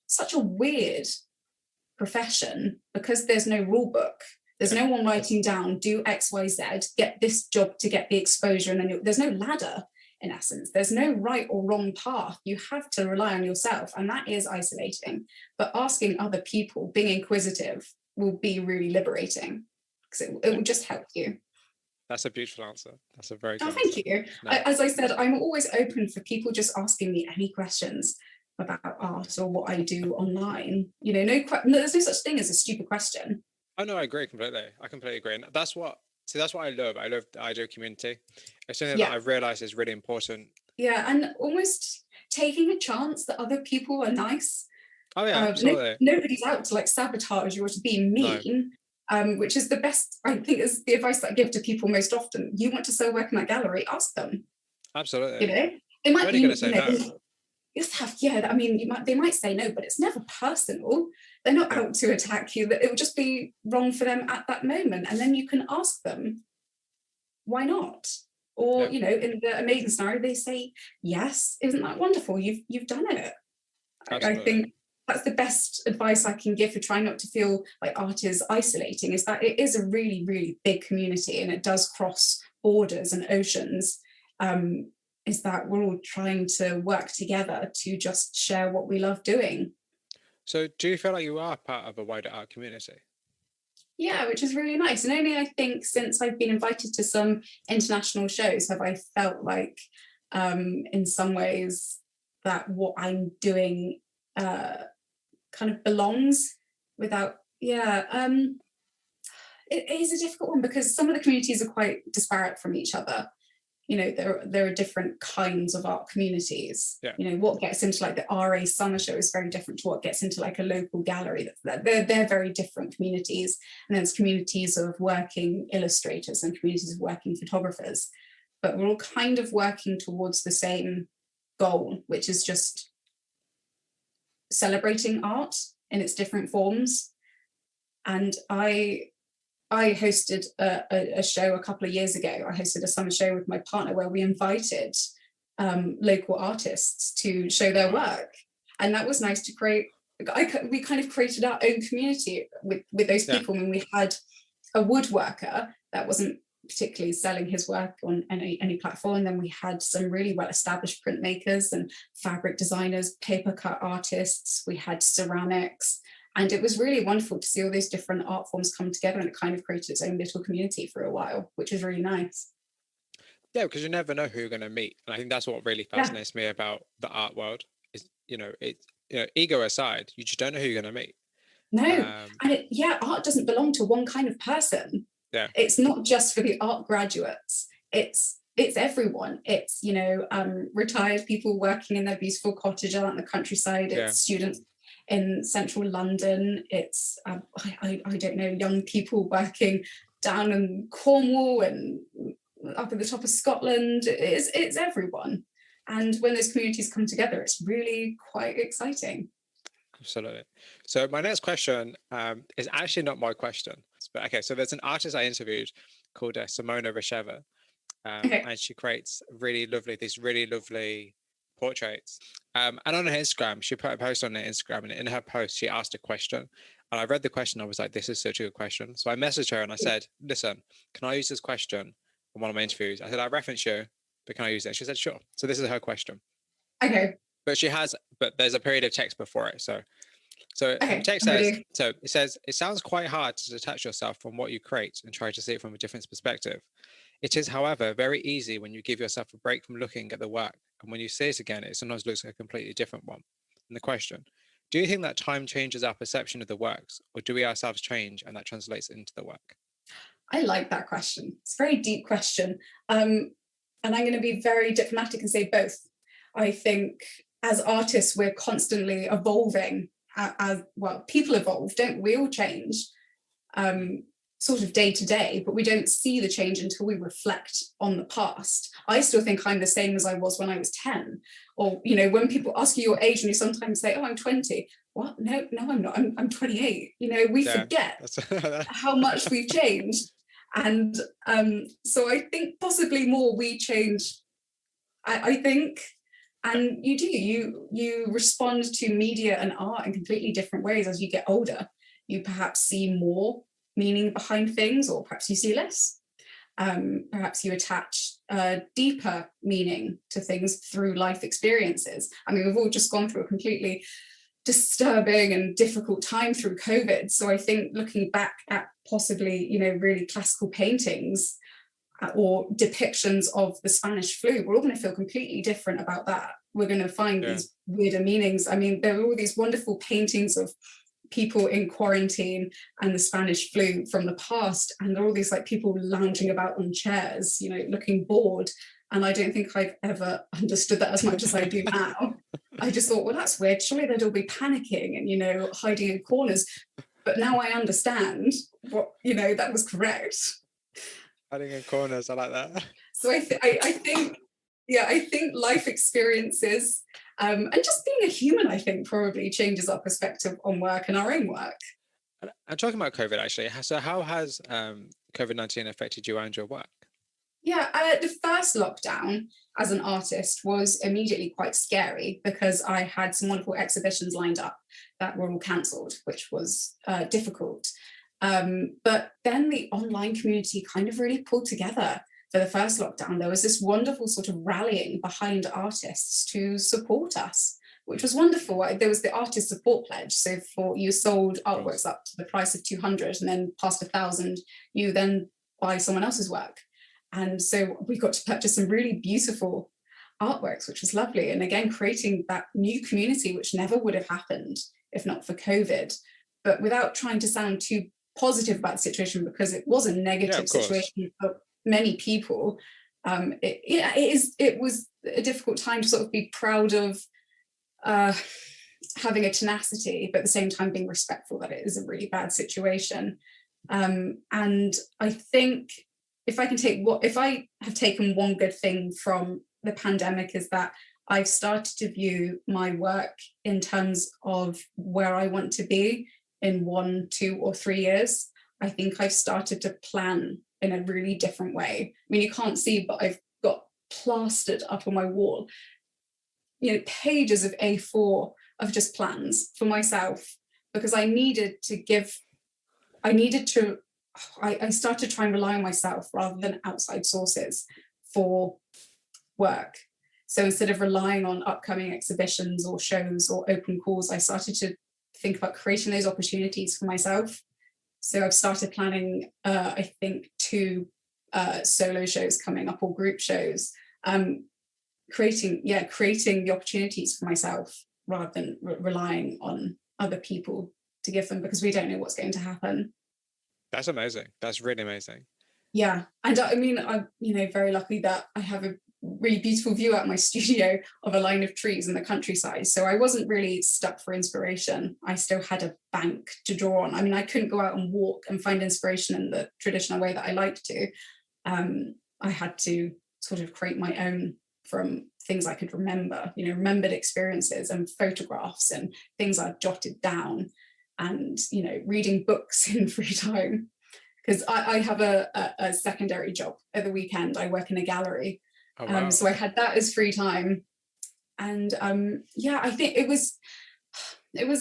such a weird profession because there's no rule book. There's no one writing down, do X, Y, Z, get this job to get the exposure, and then there's no ladder. In essence, there's no right or wrong path. You have to rely on yourself, and that is isolating. But asking other people, being inquisitive, will be really liberating because it will just help you. That's a beautiful answer. That's a very good Oh, thank answer. you. No. As I said, I'm always open for people just asking me any questions about art or what I do online. There's no such thing as a stupid question. Oh no, I agree completely. I completely agree, and that's what I love. I love the idea of community. It's something that Yeah. I've realized is really important. Yeah, and almost taking a chance that other people are nice. Oh yeah, absolutely. Nobody's out to sabotage you or to be mean, which is the best, I think, is the advice that I give to people most often. You want to sell work in that gallery, ask them. Absolutely. They might be. Going to say no. They might say no, but it's never personal. They're not out to attack you. It would just be wrong for them at that moment, and then you can ask them, why not? Or in the amazing scenario, they say yes. Isn't that wonderful? You've done it. I think that's the best advice I can give for trying not to feel like art is isolating, is that it is a really, really big community, and it does cross borders and oceans. Is that we're all trying to work together to just share what we love doing. So do you feel like you are part of a wider art community? Yeah, which is really nice. And only I think since I've been invited to some international shows have I felt like in some ways that what I'm doing kind of belongs without, it is a difficult one because some of the communities are quite disparate from each other. There are different kinds of art communities. What gets into the RA summer show is very different to what gets into a local gallery. They're very different communities. And there's communities of working illustrators and communities of working photographers, but we're all kind of working towards the same goal, which is just celebrating art in its different forms. And I hosted a show a couple of years ago. I hosted a summer show with my partner where we invited local artists to show their work. And that was nice to create. We kind of created our own community with those people. I mean, we had a woodworker that wasn't particularly selling his work on any platform. And then we had some really well-established printmakers and fabric designers, paper cut artists. We had ceramics. And it was really wonderful to see all these different art forms come together, and it kind of created its own little community for a while, which was really nice. Yeah, because you never know who you're going to meet. And I think that's what really fascinates me about the art world is, ego aside, you just don't know who you're going to meet. No, and art doesn't belong to one kind of person. Yeah. It's not just for the art graduates. It's everyone. It's, retired people working in their beautiful cottage out in the countryside. It's students in central London. It's I don't know, young people working down in Cornwall and up at the top of Scotland. It's everyone. And when those communities come together, it's really quite exciting. Absolutely. So my next question is actually not my question. But okay, so there's an artist I interviewed called Simone Rasheva, and she creates these really lovely portraits. And on her Instagram, she put a post on her Instagram, and in her post, she asked a question. And I read the question, I was like, this is such a good question. So I messaged her and I said, listen, can I use this question on one of my interviews? I said, I reference you, but can I use it? She said, sure. So this is her question. Okay. But there's a period of text before it. So okay, the text says, it sounds quite hard to detach yourself from what you create and try to see it from a different perspective. It is, however, very easy when you give yourself a break from looking at the work. And when you see it again, it sometimes looks like a completely different one. And the question, do you think that time changes our perception of the works, or do we ourselves change and that translates into the work? I like that question. It's a very deep question. And I'm going to be very diplomatic and say both. I think as artists, we're constantly evolving. As well, people evolve, don't we? All change sort of day to day, but we don't see the change until we reflect on the past. I still think I'm the same as I was when I was 10. Or, when people ask you your age and you sometimes say, oh, I'm 20. What? No, I'm not. I'm 28. We forget how much we've changed. And so I think possibly more we change, I think. And you respond to media and art in completely different ways as you get older. You perhaps see more meaning behind things, or perhaps you see less. Perhaps you attach deeper meaning to things through life experiences. I mean, we've all just gone through a completely disturbing and difficult time through COVID. So I think looking back at possibly, really classical paintings or depictions of the Spanish flu, we're all going to feel completely different about that. We're going to find these weirder meanings. I mean, there are all these wonderful paintings of people in quarantine and the Spanish flu from the past, and there are all these people lounging about on chairs, looking bored. And I don't think I've ever understood that as much as I do now. I just thought, well, that's weird. Surely they'd all be panicking and, hiding in corners. But now I understand what, that was correct. Hiding in corners, I like that. So I think life experiences and just being a human, I think, probably changes our perspective on work and our own work. And talking about COVID, actually, so how has COVID-19 affected you and your work? Yeah, the first lockdown as an artist was immediately quite scary because I had some wonderful exhibitions lined up that were all cancelled, which was difficult. But then the online community kind of really pulled together. For the first lockdown, there was this wonderful sort of rallying behind artists to support us, which was wonderful. There was the artist support pledge. So you sold artworks up to the price of 200 and then past 1,000, you then buy someone else's work. And so we got to purchase some really beautiful artworks, which was lovely. And again, creating that new community, which never would have happened if not for COVID, but without trying to sound too positive about the situation, because it was a negative situation for many people. It was a difficult time to sort of be proud of having a tenacity, but at the same time being respectful that it is a really bad situation. And I think if I have taken one good thing from the pandemic, is that I've started to view my work in terms of where I want to be in 1, 2, or 3 years. I think I've started to plan in a really different way. I mean, you can't see, but I've got plastered up on my wall, pages of A4 of just plans for myself, because I started to try and rely on myself rather than outside sources for work. So instead of relying on upcoming exhibitions or shows or open calls, I started to think about creating those opportunities for myself. So I've started planning, I think, 2 solo shows coming up, or group shows, creating the opportunities for myself rather than relying on other people to give them, because we don't know what's going to happen. That's amazing. That's really amazing. Yeah, and I mean, I'm very lucky that I have a really beautiful view out my studio of a line of trees in the countryside. So I wasn't really stuck for inspiration. I still had a bank to draw on. I mean, I couldn't go out and walk and find inspiration in the traditional way that I like to. I had to sort of create my own from things I could remember, remembered experiences and photographs and things I've jotted down, and reading books in free time. Because I have a secondary job at the weekend. I work in a gallery. Oh, wow. So I had that as free time. And yeah, I think it was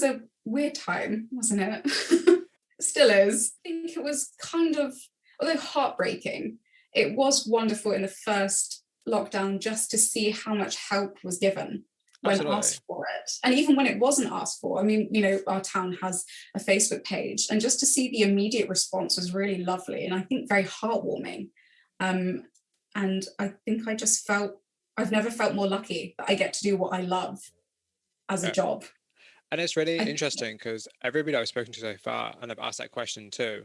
a weird time, wasn't it? Still is. I think it was kind of, although heartbreaking, it was wonderful in the first lockdown just to see how much help was given when Absolutely. asked for it. And even when it wasn't asked for, I mean, our town has a Facebook page, and just to see the immediate response was really lovely, and I think very heartwarming. And I think I just I've never felt more lucky that I get to do what I love as a job. And it's really interesting because everybody I've spoken to so far, and I've asked that question too,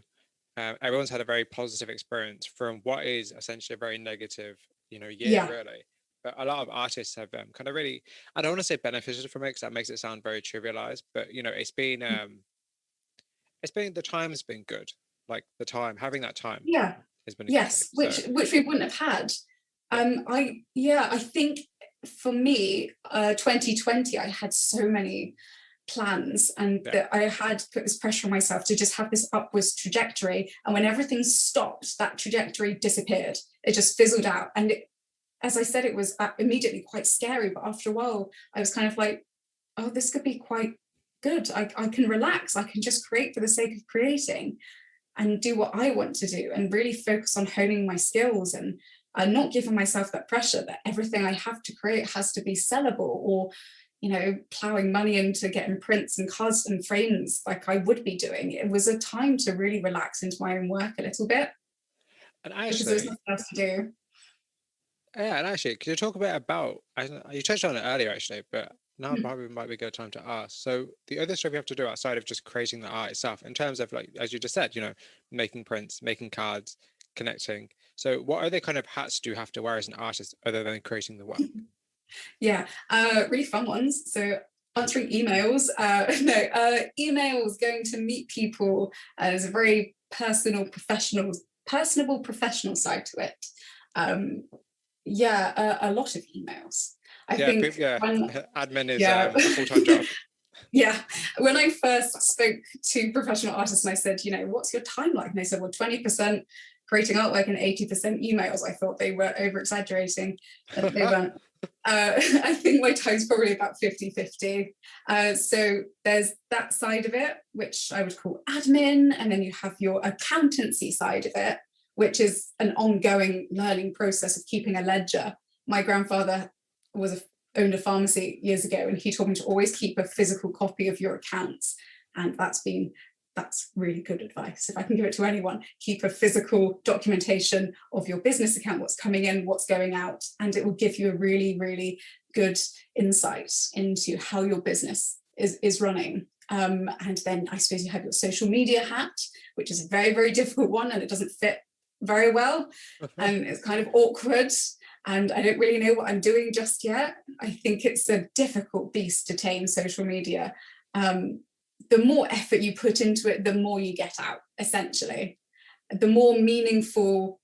everyone's had a very positive experience from what is essentially a very negative, year, really. But a lot of artists have kind of really, I don't want to say benefited from it because that makes it sound very trivialized, but it's been the time has been good. Like having that time has been yes, which we wouldn't have had. I think for me, 2020, I had so many plans, and that I had put this pressure on myself to just have this upwards trajectory, and when everything stopped, that trajectory disappeared. It just fizzled out, and as I said, it was immediately quite scary, but after a while I was kind of like, oh, this could be quite good. I can relax. I can just create for the sake of creating and do what I want to do, and really focus on honing my skills, and not giving myself that pressure that everything I have to create has to be sellable, or plowing money into getting prints and cards and frames like I would be doing. It was a time to really relax into my own work a little bit, and actually, because there's nothing else to do. Yeah, and actually, could you talk a bit about, you touched on it earlier actually, but now probably might be a good time to ask. So the other stuff you have to do outside of just creating the art itself, in terms of, like, as you just said, making prints, making cards, connecting. So what other kind of hats do you have to wear as an artist other than creating the work? Yeah, really fun ones. So answering emails, emails, going to meet people. There's a very personable professional side to it. A lot of emails. I think admin is a full-time job. Yeah, when I first spoke to professional artists and I said, what's your time like? And they said, well, 20% creating artwork and 80% emails. I thought they were over-exaggerating, but they weren't. I think my time's probably about 50-50. So there's that side of it, which I would call admin, and then you have your accountancy side of it, which is an ongoing learning process of keeping a ledger. My grandfather owned a pharmacy years ago, and he told me to always keep a physical copy of your accounts. And that's really good advice. If I can give it to anyone, keep a physical documentation of your business account, what's coming in, what's going out, and it will give you a really, really good insight into how your business is running. And then I suppose you have your social media hat, which is a very, very difficult one, and it doesn't fit very well, and it's kind of awkward, and I don't really know what I'm doing just yet. I think it's a difficult beast to tame, social media. The more effort you put into it, the more you get out, essentially. The more meaningful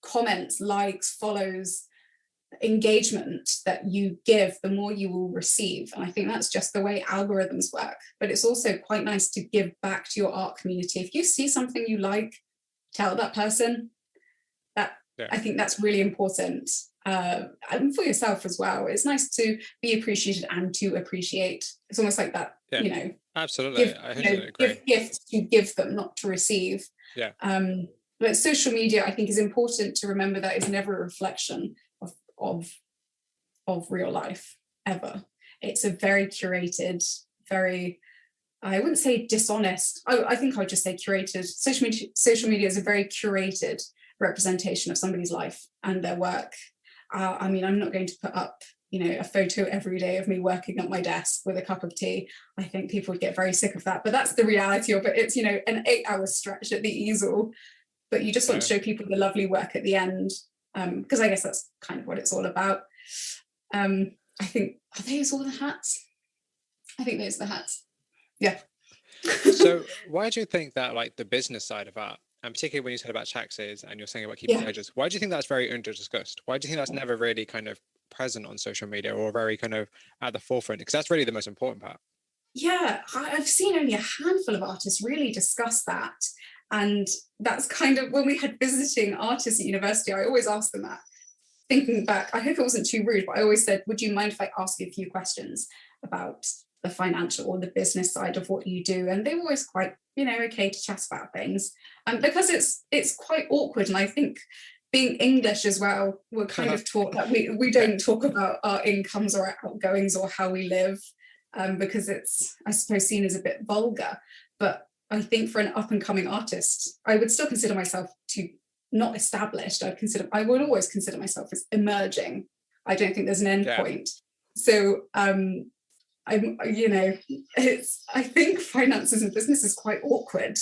comments, likes, follows, engagement that you give, the more you will receive. And I think that's just the way algorithms work. But it's also quite nice to give back to your art community. If you see something you like, tell that person. I think that's really important. And for yourself as well. It's nice to be appreciated and to appreciate. It's almost like that, Absolutely. I agree. Give gifts to give them, not to receive. Yeah. But social media, I think, is important to remember that it's never a reflection of real life, ever. It's a very curated, very, I wouldn't say dishonest. I think I would just say curated. Social media is a very curated representation of somebody's life and their work. I'm not going to put up a photo every day of me working at my desk with a cup of tea, I think people would get very sick of that. But that's the reality of it. It's, an 8-hour stretch at the easel, but you just want to show people the lovely work at the end, because I guess that's kind of what it's all about. I think, are those all the hats? I think those are the hats. Yeah. So why do you think that, like, the business side of art, and particularly when you said about taxes and you're saying about keeping ledgers, why do you think that's very under discussed? Why do you think that's never really kind of present on social media or very kind of at the forefront? Because that's really the most important part. Yeah, I've seen only a handful of artists really discuss that. And that's kind of when we had visiting artists at university, I always asked them that. Thinking back, I hope it wasn't too rude, but I always said, would you mind if I ask you a few questions about the financial or the business side of what you do? And they were always quite, okay to chat about things. Because it's quite awkward. And I think being English as well, we're kind of taught that we don't talk about our incomes or our outgoings or how we live, because it's, I suppose, seen as a bit vulgar. But I think for an up and coming artist, I would still consider myself to not established. I would always consider myself as emerging. I don't think there's an end point. So I think finances and business is quite awkward.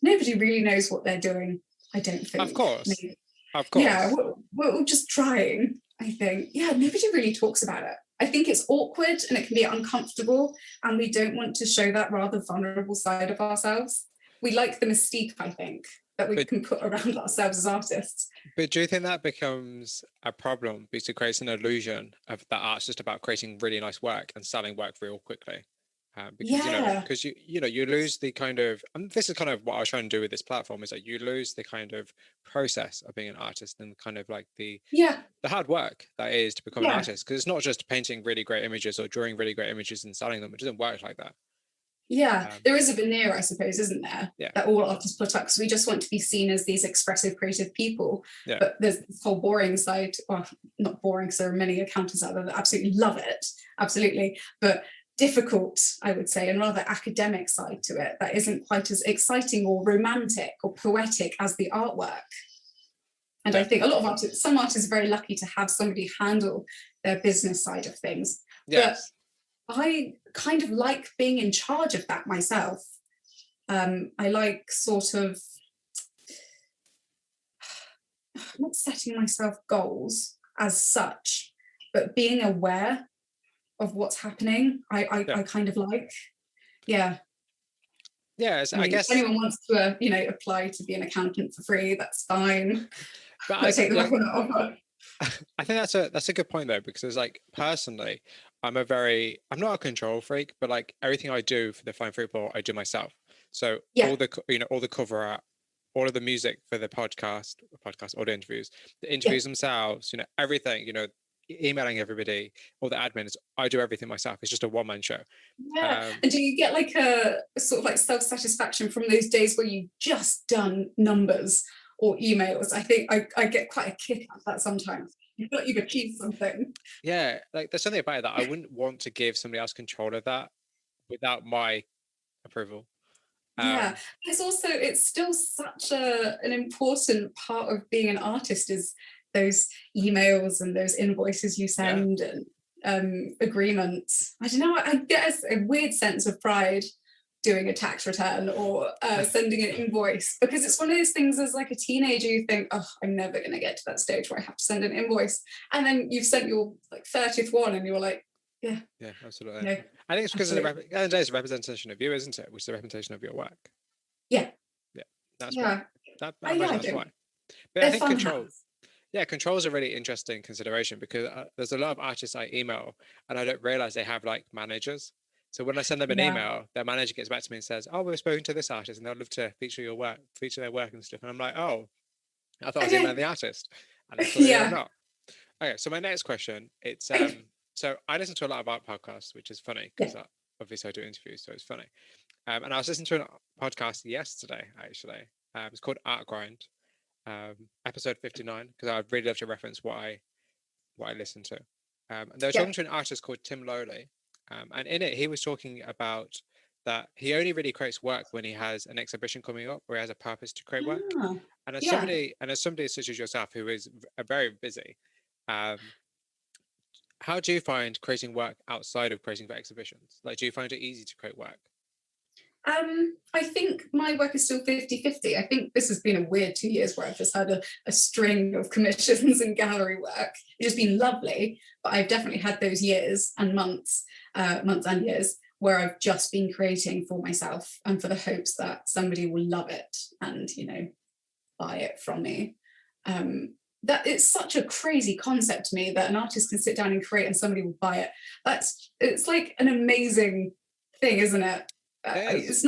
Nobody really knows what they're doing, I don't think. Of course. Maybe. Of course. Yeah, we're just trying, I think. Yeah, nobody really talks about it. I think it's awkward and it can be uncomfortable, and we don't want to show that rather vulnerable side of ourselves. We like the mystique, I think, that we can put around ourselves as artists. But do you think that becomes a problem because it creates an illusion of that art's just about creating really nice work and selling work real quickly? Because you lose the kind of, and this is kind of what I was trying to do with this platform, is that you lose the kind of process of being an artist and kind of like the hard work that is to become an artist, because it's not just painting really great images or drawing really great images and selling them. It doesn't work like that. There is a veneer, I suppose, isn't there, that all artists put up, because we just want to be seen as these expressive, creative people. But there's this whole boring side, well, not boring, because there are many accountants out there that absolutely love it, absolutely, but difficult, I would say, and rather academic side to it that isn't quite as exciting or romantic or poetic as the artwork. And I think a lot of artists, some artists are very lucky to have somebody handle their business side of things. But I kind of like being in charge of that myself. I like sort of not setting myself goals as such, but being aware of what's happening. I kind of like, I guess if anyone wants to apply to be an accountant for free, that's fine. But I take the offer. I think that's a good point though, because it's like, personally, I'm not a control freak, but like everything I do for the Flying Fruit Bowl, I do myself. So all the cover art, all of the music for the podcast, all the interviews, themselves, everything, emailing everybody, all the admins, I do everything myself. It's just a one-man show. And do you get like a sort of like self-satisfaction from those days where you've just done numbers or emails? I think I get quite a kick out of that sometimes. You feel like you've achieved something. Yeah, like there's something about it that I wouldn't want to give somebody else control of that without my approval. It's still such an important part of being an artist, is those emails and those invoices you send and agreements. I don't know, I get a weird sense of pride doing a tax return or sending an invoice, because it's one of those things as like a teenager, you think, oh, I'm never going to get to that stage where I have to send an invoice, and then you've sent your like 30th one and you're like, yeah, absolutely. No, I think it's because of it's a representation of you, isn't it? Which is a representation of your work. That's why. That's why. But I think control is a really interesting consideration, because there's a lot of artists I email and I don't realize they have like managers. So when I send them an email, their manager gets back to me and says, oh, we've spoken to this artist and they'd love to feature their work and stuff. And I'm like, oh, I thought I was emailing the artist. And I'm not. Okay, so my next question, it's so I listen to a lot of art podcasts, which is funny because obviously I do interviews, so it's funny. And I was listening to a podcast yesterday, actually. It's called Art Grind, episode 59, because I'd really love to reference what I listen to. And they were talking to an artist called Tim Lowley. And in it, he was talking about that he only really creates work when he has an exhibition coming up or he has a purpose to create work. And as somebody such as yourself, who is very busy, how do you find creating work outside of creating for exhibitions? Like, do you find it easy to create work? I think my work is still 50-50. I think this has been a weird 2 years where I've just had a string of commissions and gallery work. It's just been lovely, but I've definitely had those years and months and years where I've just been creating for myself and for the hopes that somebody will love it and, buy it from me. That it's such a crazy concept to me that an artist can sit down and create and somebody will buy it. It's like an amazing thing, isn't it? It's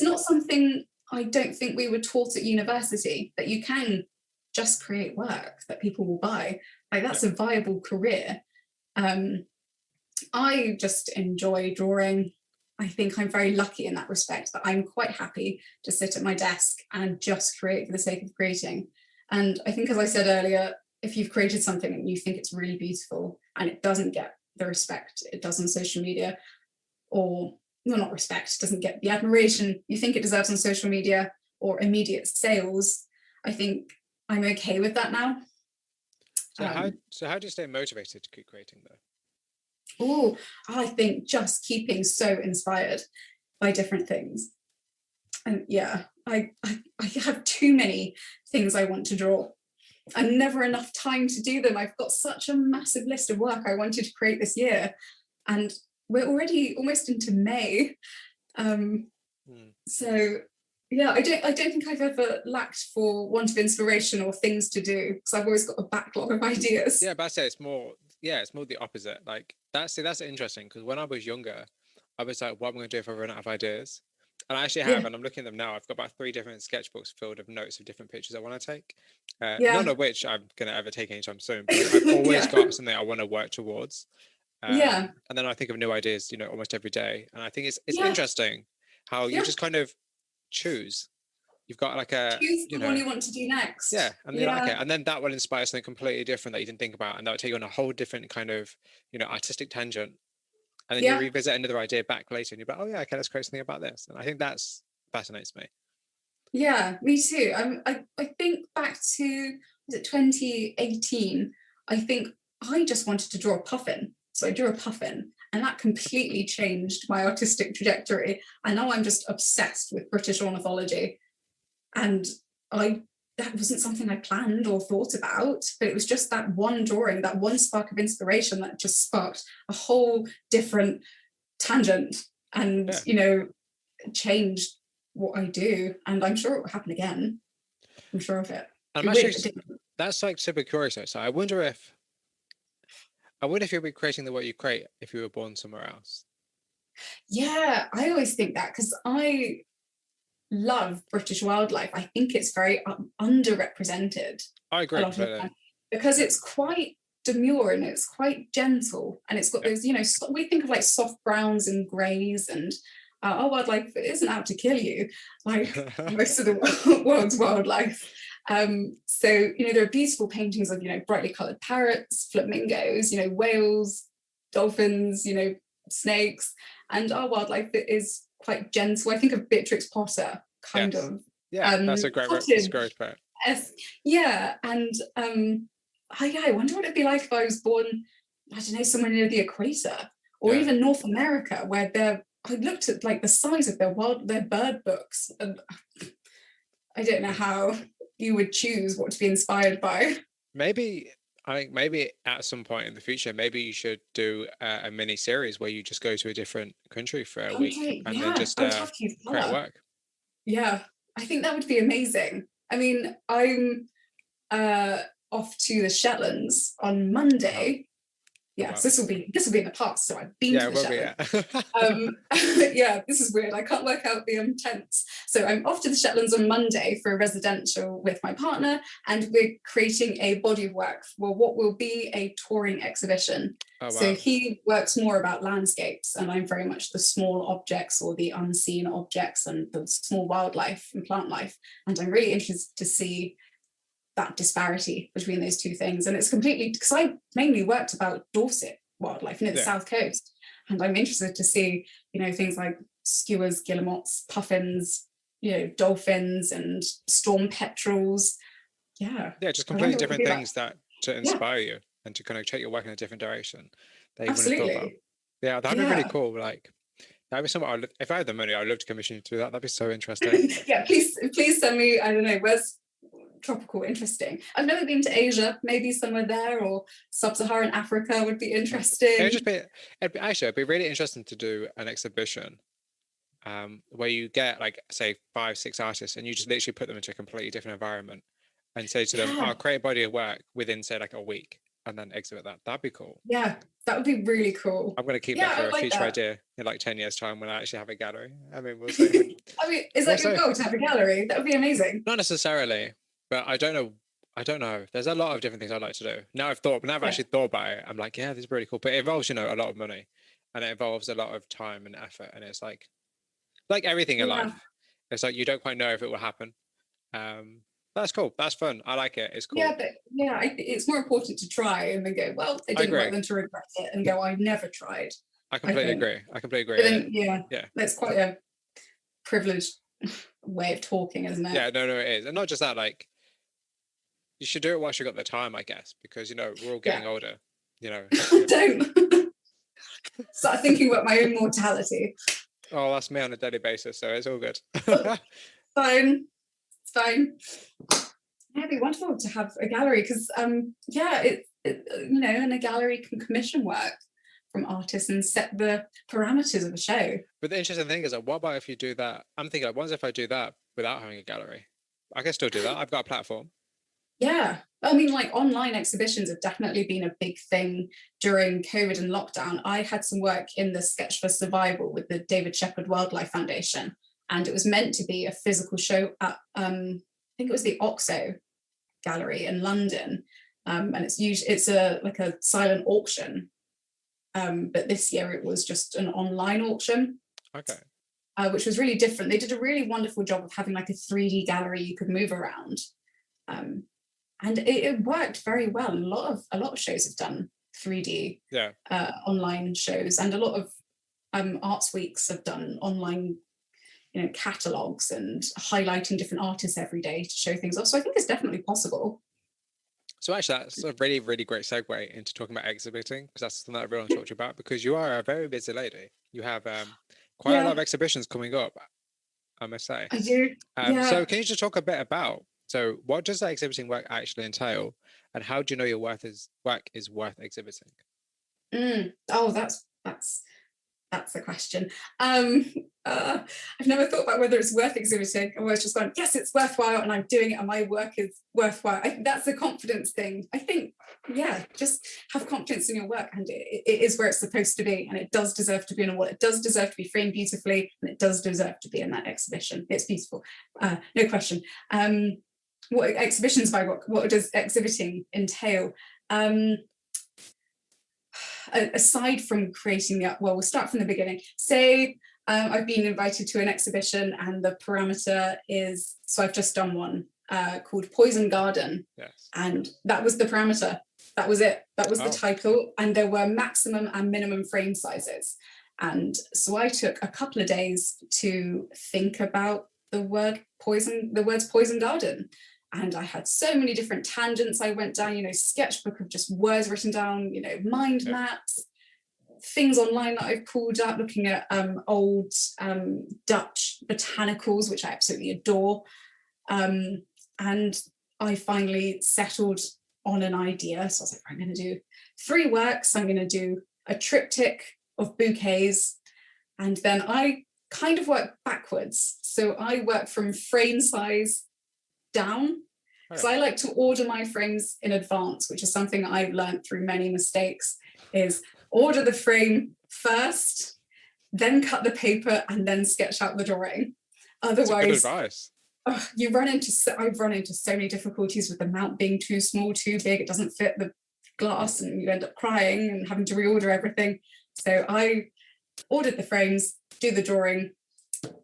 not something I don't think we were taught at university, that you can just create work that people will buy. Like, that's a viable career. I just enjoy drawing. I think I'm very lucky in that respect, that I'm quite happy to sit at my desk and just create for the sake of creating. And I think, as I said earlier, if you've created something and you think it's really beautiful and it doesn't get the respect it does on social media, or not respect, doesn't get the admiration you think it deserves on social media or immediate sales, I think I'm okay with that now. So how do you stay motivated to keep creating though? Oh, I think just keeping so inspired by different things. And I have too many things I want to draw and never enough time to do them. I've got such a massive list of work I wanted to create this year, and we're already almost into May. So I don't think I've ever lacked for want of inspiration or things to do, because I've always got a backlog of ideas. Yeah, but I say it's more the opposite. Like, that's interesting, because when I was younger, I was like, what am I going to do if I run out of ideas? And I actually have, and I'm looking at them now. I've got about 3 different sketchbooks filled of notes of different pictures I want to take. None of which I'm going to ever take anytime soon, but I've always got something I want to work towards. And then I think of new ideas, almost every day. And I think it's interesting how you just kind of choose. You've got like choose the one you want to do next. Yeah, and you're like, okay, and then that will inspire something completely different that you didn't think about, and that will take you on a whole different kind of artistic tangent. And then you revisit another idea back later, and you're like, oh yeah, okay, let's create something about this. And I think that's fascinates me. Yeah, me too. I think back to, was it 2018? I think I just wanted to draw a puffin. So I drew a puffin, and that completely changed my artistic trajectory. And now I'm just obsessed with British ornithology. And that wasn't something I planned or thought about, but it was just that one drawing, that one spark of inspiration that just sparked a whole different tangent and, changed what I do. And I'm sure it will happen again. I'm sure of it. That's like super curious. So I wonder if you'll be creating the work you create if you were born somewhere else. Yeah, I always think that, because I love British wildlife. I think it's very underrepresented. I agree, because it's quite demure and it's quite gentle, and it's got those, we think of like soft browns and greys, and our wildlife isn't out to kill you like most of the world's wildlife. So there are beautiful paintings of brightly coloured parrots, flamingos, whales, dolphins, snakes, and our wildlife is quite gentle. I think of Beatrix Potter, kind of. Yeah, that's a great part. Yeah, and I wonder what it'd be like if I was born, I don't know, somewhere near the equator, or even North America, where I looked at like the size of their bird books, and I don't know how you would choose what to be inspired by. Maybe at some point in the future, maybe you should do a mini series where you just go to a different country for a week and then just create work. Yeah, I think that would be amazing. I mean, I'm off to the Shetlands on Monday. Yes, this will be in the past, so I've been to the Shetlands. This is weird. I can't work out the tense. So I'm off to the Shetlands on Monday for a residential with my partner, and we're creating a body of work for what will be a touring exhibition. Oh, wow. So he works more about landscapes, and I'm very much the small objects or the unseen objects and the small wildlife and plant life. And I'm really interested to see that disparity between those two things. And it's completely, because I mainly worked about Dorset wildlife, the South Coast, and I'm interested to see things like skuas, guillemots, puffins, dolphins and storm petrels. Just completely different things to inspire you. and to kind of take your work in a different direction that you wouldn't have thought about. Absolutely. Yeah, that'd be really Yeah. cool. Like, that'd be something if I had the money, I'd love to commission you to do that. That'd be so interesting. Yeah, please send me, I don't know, where's tropical interesting. I've never been to Asia, maybe somewhere there, or sub-Saharan Africa would be interesting. It'd be really interesting to do an exhibition where you get, like, say 5-6 artists and you just literally put them into a completely different environment and say to them, I'll create a body of work within, say, like a week, and then exhibit that. That'd be cool. Yeah, that would be really cool. I'm going to keep that for a future idea in like 10 years time when I actually have a gallery. I mean, we'll see. I mean, is that your goal, to have a gallery? That would be amazing. Not necessarily, but I don't know. There's a lot of different things I'd like to do. Now I've actually thought about it. I'm like, yeah, this is pretty cool. But it involves, a lot of money, and it involves a lot of time and effort. And it's like everything in life. It's like, you don't quite know if it will happen. That's cool. That's fun. I like it. It's cool. Yeah, but it's more important to try and then go, well, it didn't work, than to regret it and go, I never tried. I completely agree. But then, that's quite a privileged way of talking, isn't it? Yeah, no, it is. And not just that, like, you should do it whilst you've got the time, I guess, because, we're all getting older, Don't start thinking about my own mortality. Oh, that's me on a daily basis, so it's all good. Fine. It's fine. Yeah, it'd be wonderful to have a gallery because, and a gallery can commission work from artists and set the parameters of a show. But the interesting thing is, like, what about if you do that? I'm thinking, like, what if I do that without having a gallery? I can still do that. I've got a platform. Yeah. I mean, like, online exhibitions have definitely been a big thing during COVID and lockdown. I had some work in the Sketch for Survival with the David Shepherd Wildlife Foundation, and it was meant to be a physical show at, I think it was the Oxo Gallery in London, and it's a silent auction, but this year it was just an online auction. Okay. Which was really different. They did a really wonderful job of having like a 3D gallery you could move around. And it worked very well. A lot of shows have done 3D online shows, and a lot of arts weeks have done online, catalogs and highlighting different artists every day to show things off. So I think it's definitely possible. So actually, that's a really, really great segue into talking about exhibiting, because that's something that everyone talked about, because you are a very busy lady. You have quite a lot of exhibitions coming up, I must say. I do. So can you just talk a bit about, so what does that exhibiting work actually entail, and how do you know your work is worth exhibiting? Oh, that's the question. I've never thought about whether it's worth exhibiting. I've always just gone, yes, it's worthwhile, and I'm doing it, and my work is worthwhile. That's a confidence thing. I think, just have confidence in your work, and it is where it's supposed to be, and it does deserve to be on a wall. It does deserve to be framed beautifully, and it does deserve to be in that exhibition. It's beautiful, no question. What exhibitions by what does exhibiting entail? Aside from creating we'll start from the beginning. Say I've been invited to an exhibition and the parameter is, so I've just done one called Poison Garden. Yes. And that was the parameter. That was it. That was the title. And there were maximum and minimum frame sizes. And so I took a couple of days to think about the words Poison Garden. And I had so many different tangents I went down, sketchbook of just words written down, mind maps, things online that I've pulled up, looking at old Dutch botanicals, which I absolutely adore. And I finally settled on an idea. So I was like, I'm going to do 3 works. I'm going to do a triptych of bouquets. And then I kind of work backwards. So I work from frame size down. So I like to order my frames in advance, which is something that I've learned through many mistakes, is order the frame first, then cut the paper, and then sketch out the drawing. Otherwise, good advice. I've run into so many difficulties with the mount being too small, too big, it doesn't fit the glass, and you end up crying and having to reorder everything. So I ordered the frames, do the drawing.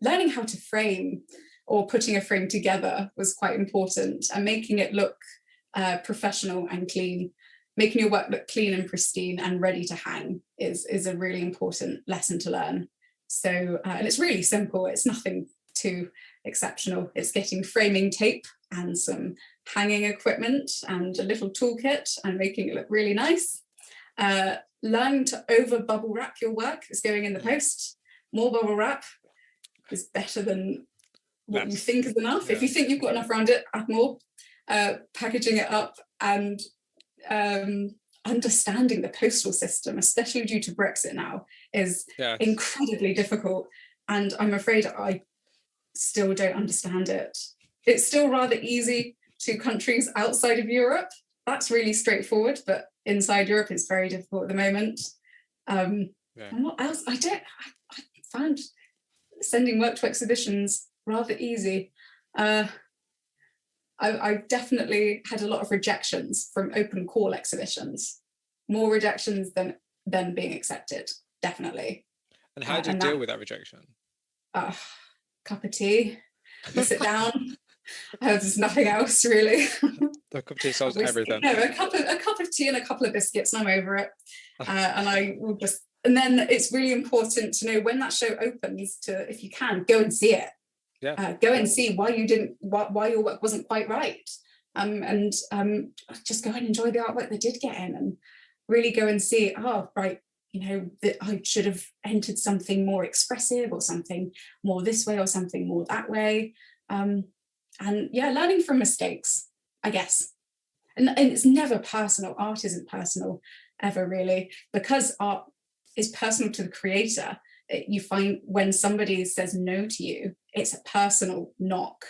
Learning how to frame or putting a frame together was quite important, and making it look professional and clean, making your work look clean and pristine and ready to hang is a really important lesson to learn. So, and it's really simple. It's nothing too exceptional. It's getting framing tape and some hanging equipment and a little toolkit and making it look really nice. Learning to over bubble wrap your work is going in the post. More bubble wrap is better than what you think is enough. If you think you've got enough around it, add more. Packaging it up and understanding the postal system, especially due to Brexit now, is incredibly difficult. And I'm afraid I still don't understand it. It's still rather easy to countries outside of Europe. That's really straightforward, but inside Europe it's very difficult at the moment. And what else? I found sending work to exhibitions rather easy. I've definitely had a lot of rejections from open call exhibitions. More rejections than being accepted, definitely. And how do you deal with that rejection? Cup of tea, you sit down. There's nothing else really. The cup of tea solves everything. No, a cup of tea and a couple of biscuits, and I'm over it. And I will just. And then it's really important to know when that show opens to, if you can, go and see it. Go and see why your work wasn't quite right. And just go and enjoy the artwork they did get in, and really go and see, that I should have entered something more expressive or something more this way or something more that way. And learning from mistakes, I guess. And it's never personal. Art isn't personal ever really, because art is personal to the creator. You find when somebody says no to you, it's a personal knock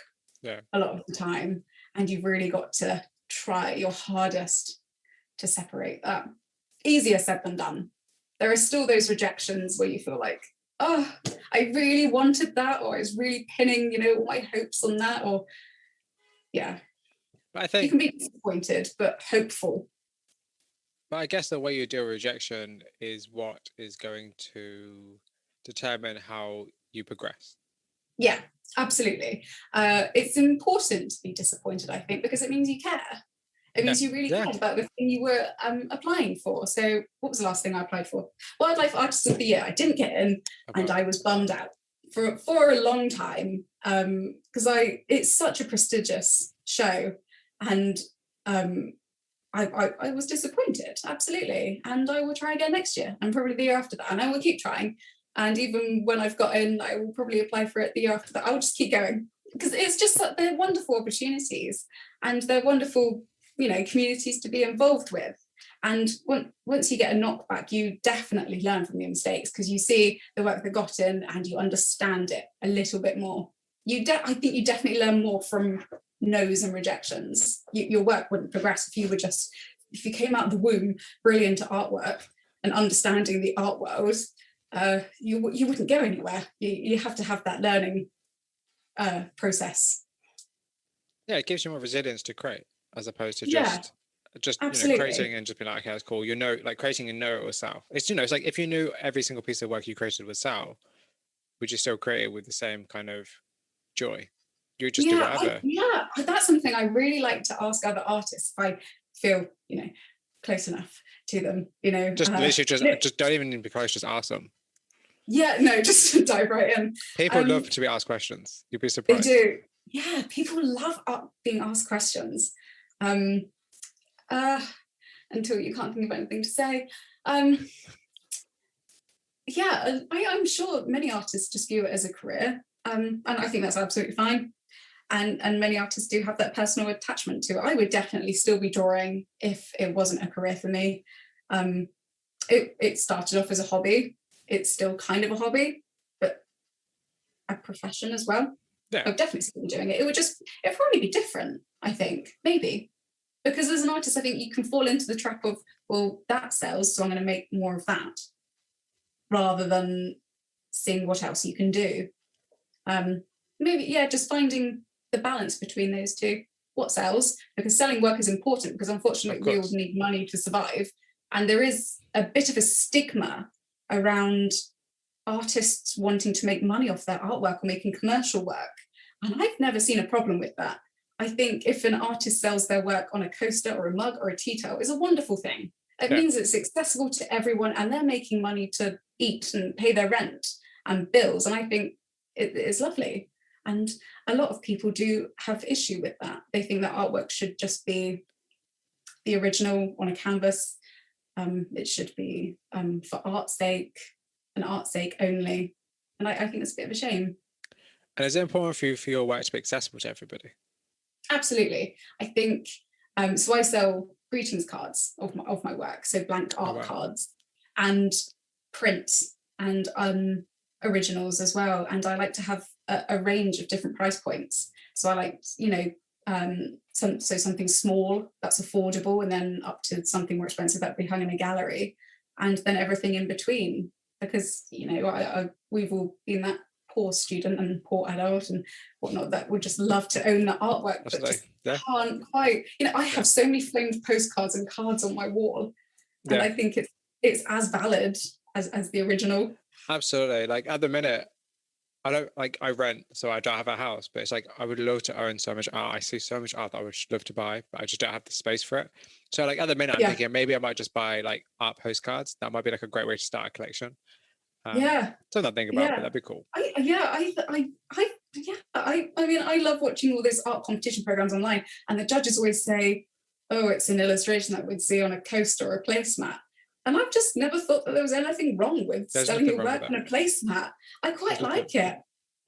a lot of the time, and you've really got to try your hardest to separate that. Easier said than done. There are still those rejections where you feel like, oh, I really wanted that, or I was really pinning, all my hopes on that, or But I think you can be disappointed but hopeful. But I guess the way you deal with rejection is what is going to determine how you progress. Yeah, absolutely. It's important to be disappointed, I think, because it means you care. It means you really cared about the thing you were applying for. So what was the last thing I applied for? Wildlife Artist of the Year. I didn't get in, and I was bummed out for a long time, because it's such a prestigious show, and I was disappointed, absolutely. And I will try again next year, and probably the year after that, and I will keep trying. And even when I've got in, I will probably apply for it the year after that. I will just keep going, because it's just that they're wonderful opportunities, and they're wonderful, communities to be involved with. And once you get a knockback, you definitely learn from your mistakes, because you see the work that got in and you understand it a little bit more. I think you definitely learn more from no's and rejections. Your work wouldn't progress if you came out of the womb brilliant at artwork and understanding the art world. You wouldn't go anywhere. You have to have that learning process. Yeah, it gives you more resilience to create, as opposed to just creating and just being like, okay, that's cool. Like creating and know it was Sal. It's it's like if you knew every single piece of work you created was Sal, would you still create it with the same kind of joy? You would just do whatever. That's something I really like to ask other artists if I feel close enough to them. Just literally just don't even be close. Just ask them. Yeah, no, just dive right in. People love to be asked questions. You'd be surprised. They do. Yeah, people love being asked questions. Until you can't think of anything to say. I'm sure many artists just view it as a career. And I think that's absolutely fine. And many artists do have that personal attachment to it. I would definitely still be drawing if it wasn't a career for me. It started off as a hobby. It's still kind of a hobby, but a profession as well. Yeah. I've definitely still been doing it. It'd probably be different, I think, maybe. Because as an artist, I think you can fall into the trap of, well, that sells, so I'm going to make more of that, rather than seeing what else you can do. Just finding the balance between those two. What sells? Because selling work is important, because unfortunately we all need money to survive. And there is a bit of a stigma around artists wanting to make money off their artwork or making commercial work. And I've never seen a problem with that. I think if an artist sells their work on a coaster or a mug or a tea towel, it's a wonderful thing. It means it's accessible to everyone, and they're making money to eat and pay their rent and bills. And I think it's lovely. And a lot of people do have issue with that. They think that artwork should just be the original on a canvas. It should be for art's sake and art's sake only. And I think it's a bit of a shame. And is it important for you for your work to be accessible to everybody? Absolutely. I think, so I sell greetings cards of my work, so blank art cards and prints and originals as well. And I like to have a range of different price points. So I like, something small that's affordable, and then up to something more expensive that would be hung in a gallery, and then everything in between. Because we've all been that poor student and poor adult and whatnot that would just love to own the artwork, but just can't quite. I have so many framed postcards and cards on my wall, and I think it's as valid as the original. Absolutely. Like at the minute, I rent, so I don't have a house, but it's like I would love to own so much art. I see so much art that I would love to buy, but I just don't have the space for it. So like at the minute, I'm thinking maybe I might just buy like art postcards. That might be like a great way to start a collection. Something I think about, but that'd be cool. I mean, I love watching all those art competition programs online, and the judges always say, "Oh, it's an illustration that we'd see on a coaster or a placemat." And I've just never thought that there was anything wrong with selling your work on a placemat. I quite like it.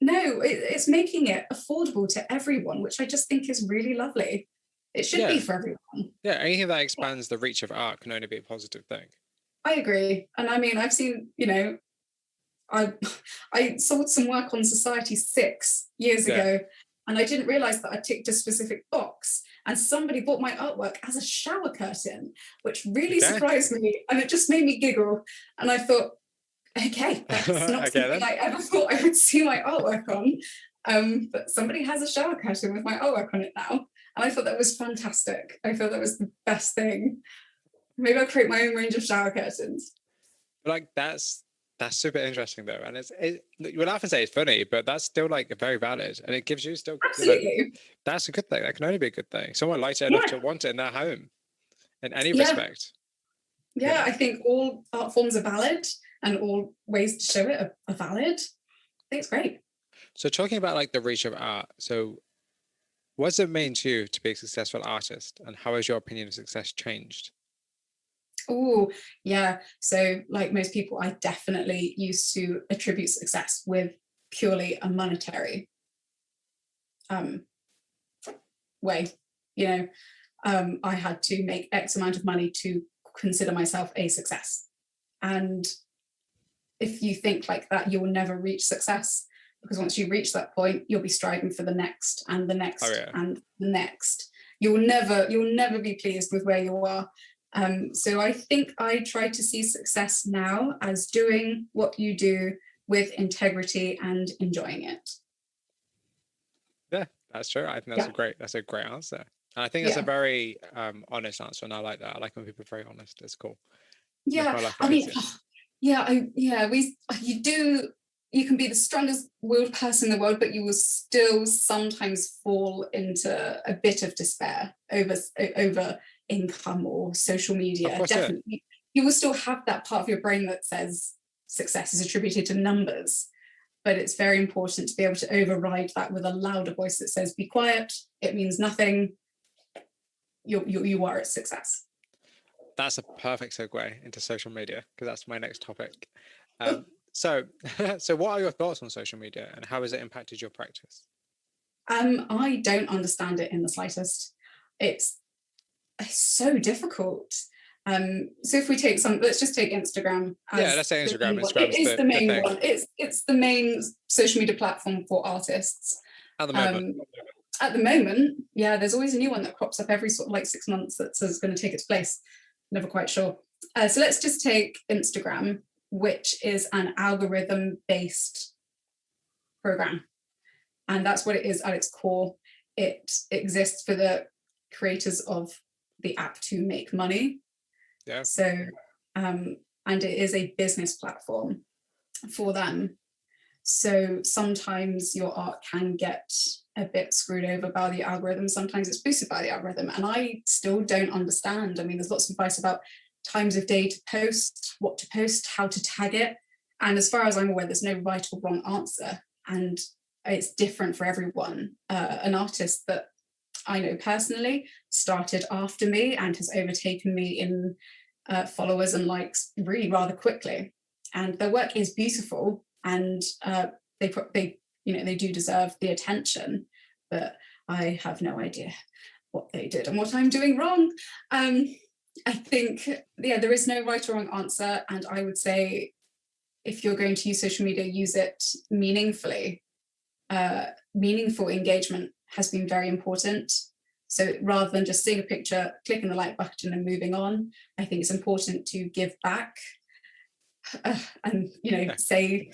No, it's making it affordable to everyone, which I just think is really lovely. It should be for everyone. Yeah, anything that expands the reach of art can only be a positive thing. I agree. And I mean, I've seen, I sold some work on Society 6 years ago, and I didn't realize that I ticked a specific box, and somebody bought my artwork as a shower curtain, which really surprised me, and it just made me giggle. And I thought, okay, that's not something I ever thought I would see my artwork on, but somebody has a shower curtain with my artwork on it now, and I thought that was fantastic. I thought that was the best thing. Maybe I'll create my own range of shower curtains. Like that's super interesting though, and we'll often say it's funny, but that's still like very valid, and it gives you still absolutely. That's a good thing. That can only be a good thing. Someone likes it enough to want it in their home, in any respect. Yeah, I think all art forms are valid, and all ways to show it are valid. I think it's great. So talking about like the reach of art, so what does it mean to you to be a successful artist, and how has your opinion of success changed? Oh, yeah. So like most people, I definitely used to attribute success with purely a monetary way. I had to make X amount of money to consider myself a success. And if you think like that, you'll never reach success, because once you reach that point, you'll be striving for the next and the next and the next. You'll never be pleased with where you are. So I think I try to see success now as doing what you do with integrity and enjoying it. Yeah, that's true. I think that's a great answer. And I think that's a very honest answer, and I like that. I like when people are very honest. It's cool. Yeah, I mean, you can be the strongest willed person in the world, but you will still sometimes fall into a bit of despair over income or social media. Definitely, you will still have that part of your brain that says success is attributed to numbers, but it's very important to be able to override that with a louder voice that says, be quiet, it means nothing, you are a success. That's a perfect segue into social media, because that's my next topic. So what are your thoughts on social media, and how has it impacted your practice? I don't understand it in the slightest. It's so difficult. So if we take let's just take Instagram. Let's say Instagram. It is the main one. It's the main social media platform for artists. At the moment. At the moment, there's always a new one that crops up every sort of like 6 months that says it's going to take its place. Never quite sure. So let's just take Instagram, which is an algorithm-based program. And that's what it is at its core. It exists for the creators of the app to make money. Yeah. So, and it is a business platform for them. So sometimes your art can get a bit screwed over by the algorithm. Sometimes it's boosted by the algorithm. And I still don't understand. I mean, there's lots of advice about times of day to post, what to post, how to tag it. And as far as I'm aware, there's no right or wrong answer. And it's different for everyone. An artist that I know personally started after me and has overtaken me in followers and likes really rather quickly, and their work is beautiful, and they do deserve the attention, but I have no idea what they did and what I'm doing wrong. I think, there is no right or wrong answer, and I would say if you're going to use social media, use it meaningfully. Meaningful engagement has been very important. So rather than just seeing a picture, clicking the like button and moving on, I think it's important to give back, and say,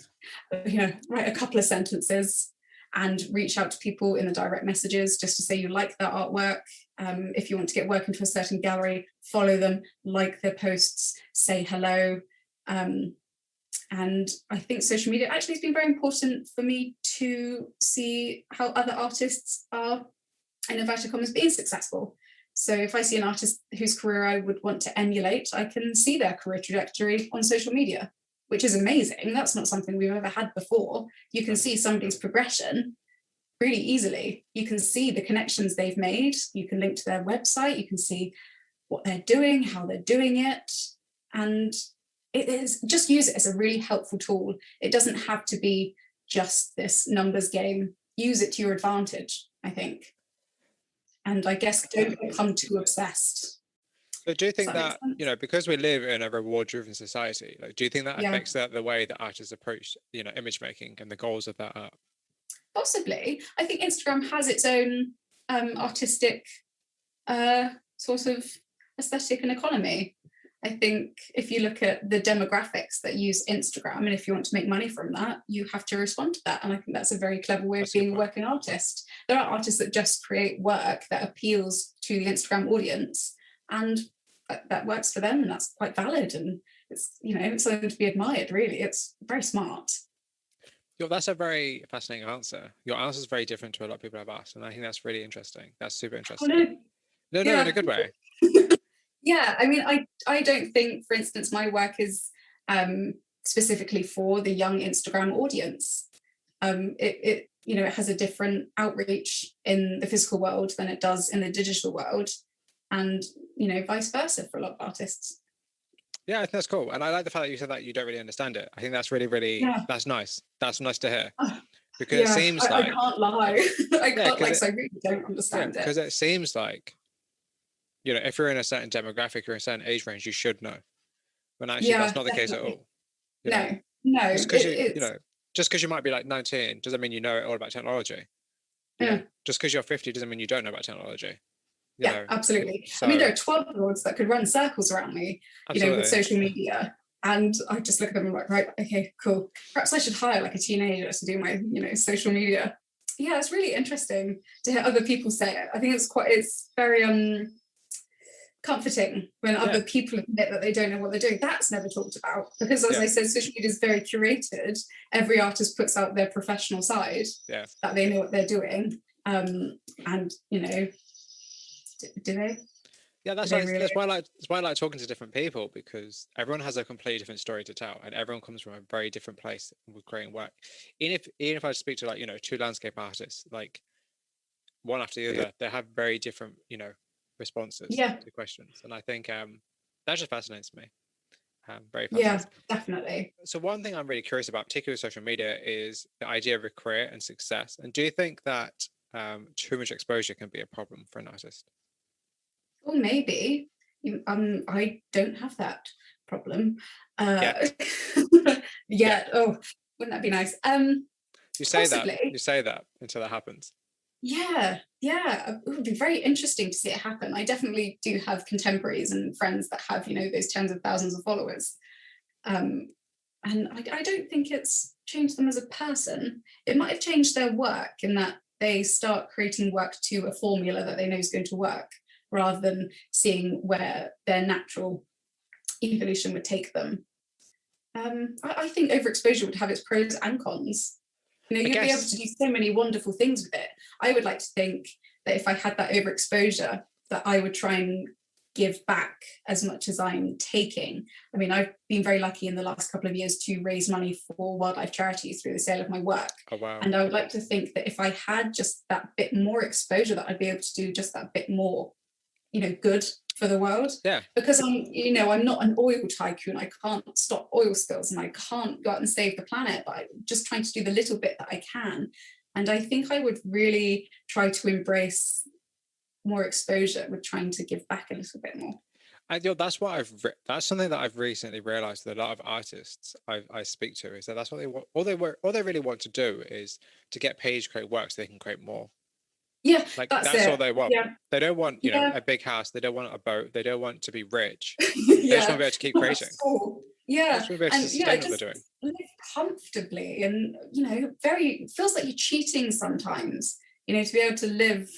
write a couple of sentences and reach out to people in the direct messages just to say you like their artwork. If you want to get work into a certain gallery, follow them, like their posts, say hello. And I think social media actually has been very important for me to see how other artists are, in inverted commas, being successful. So if I see an artist whose career I would want to emulate, I can see their career trajectory on social media, which is amazing. That's not something we've ever had before. You can see somebody's progression really easily. You can see the connections they've made. You can link to their website. You can see what they're doing, how they're doing it. And it is, just use it as a really helpful tool. It doesn't have to be just this numbers game. Use it to your advantage, I think. And I guess don't become too obsessed. But do you think that, because we live in a reward-driven society, do you think that affects the way that artists approach, image making and the goals of that art? Possibly. I think Instagram has its own artistic sort of aesthetic and economy. I think if you look at the demographics that use Instagram, and if you want to make money from that, you have to respond to that. And I think that's a very clever way of being a working artist. There are artists that just create work that appeals to the Instagram audience, and that works for them, and that's quite valid. And it's, it's something to be admired, really. It's very smart. That's a very fascinating answer. Your answer is very different to a lot of people I've asked, and I think that's really interesting. That's super interesting. Oh, no, in a good way. Yeah, I mean, I don't think, for instance, my work is specifically for the young Instagram audience. It has a different outreach in the physical world than it does in the digital world, and vice versa for a lot of artists. Yeah, I think that's cool, and I like the fact that you said that you don't really understand it. I think that's really that's nice. That's nice to hear, because it seems like I can't lie. I really don't understand it, because it seems like, if you're in a certain demographic or a certain age range, you should know. When actually that's not the case at all. No. Just because you might be like 19 doesn't mean you know all about technology. Just because you're 50 doesn't mean you don't know about technology. Absolutely. So, I mean, there are 12-year-olds that could run circles around me, with social media. And I just look at them and I'm like, right, okay, cool. Perhaps I should hire like a teenager to do my, social media. Yeah, it's really interesting to hear other people say it. I think it's very comforting when other people admit that they don't know what they're doing. That's never talked about, because as I said, social media is very curated. Every artist puts out their professional side, that they know what they're doing. And do they? Yeah, that's why I like talking to different people, because everyone has a completely different story to tell, and everyone comes from a very different place with creating work. Even if I speak to two landscape artists, like one after the other, they have very different responses to questions, and I think that just fascinates me. Very fascinating. Yeah, definitely. So one thing I'm really curious about, particularly with social media, is the idea of a career and success. And do you think that too much exposure can be a problem for an artist? Well, maybe. I don't have that problem. Yeah. Oh, wouldn't that be nice? You say possibly. You say that until that happens. Yeah. It would be very interesting to see it happen. I definitely do have contemporaries and friends that have, those tens of thousands of followers. And I don't think it's changed them as a person. It might have changed their work in that they start creating work to a formula that they know is going to work, rather than seeing where their natural evolution would take them. I think overexposure would have its pros and cons. You'd be able to do so many wonderful things with it. I would like to think that if I had that overexposure, that I would try and give back as much as I'm taking. I mean, I've been very lucky in the last couple of years to raise money for wildlife charities through the sale of my work. Oh, wow. And I would like to think that if I had just that bit more exposure, that I'd be able to do just that bit more, good for the world. Yeah. Because I'm not an oil tycoon. I can't stop oil spills and I can't go out and save the planet, but I'm just trying to do the little bit that I can. And I think I would really try to embrace more exposure with trying to give back a little bit more. That's what that's something that I've recently realized that a lot of artists I speak to is that that's what they want. All they really want to do is to get paid to create work so they can create more. Yeah, like that's all they want. Yeah. They don't want a big house. They don't want a boat. They don't want to be rich. Yeah. They just want to be able to keep creating. Cool. Yeah, just want to be able to sustain what they're doing. Live comfortably, and feels like you're cheating sometimes. To be able to live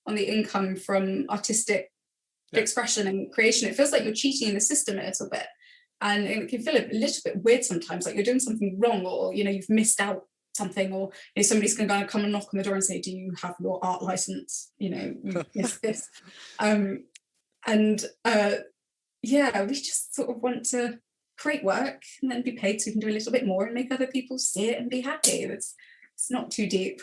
on the income from artistic expression and creation, it feels like you're cheating in the system a little bit, and it can feel a little bit weird sometimes, like you're doing something wrong, or you've missed out something, or somebody's going to come and knock on the door and say, do you have your art license? You missed this. We just sort of want to create work and then be paid so we can do a little bit more and make other people see it and be happy. It's not too deep.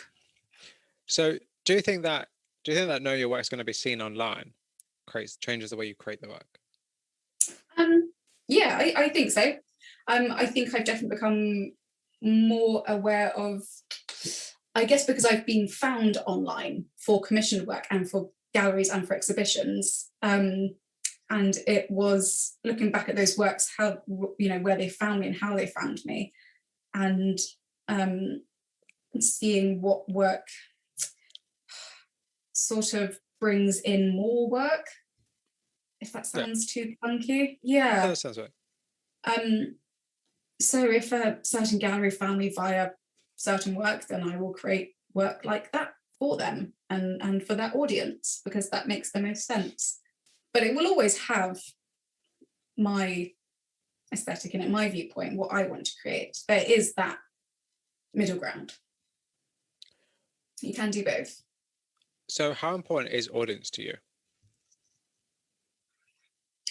So do you think that knowing your work is going to be seen online changes the way you create the work? I think so. I think I've definitely become more aware of, I guess because I've been found online for commissioned work and for galleries and for exhibitions, and it was looking back at those works, how where they found me and how they found me, and seeing what work sort of brings in more work, if that sounds too clunky. Yeah, that sounds right. So if a certain gallery found me via certain work, then I will create work like that for them and for that audience, because that makes the most sense. But it will always have my aesthetic in it, my viewpoint, what I want to create. There is that middle ground. You can do both. So how important is audience to you?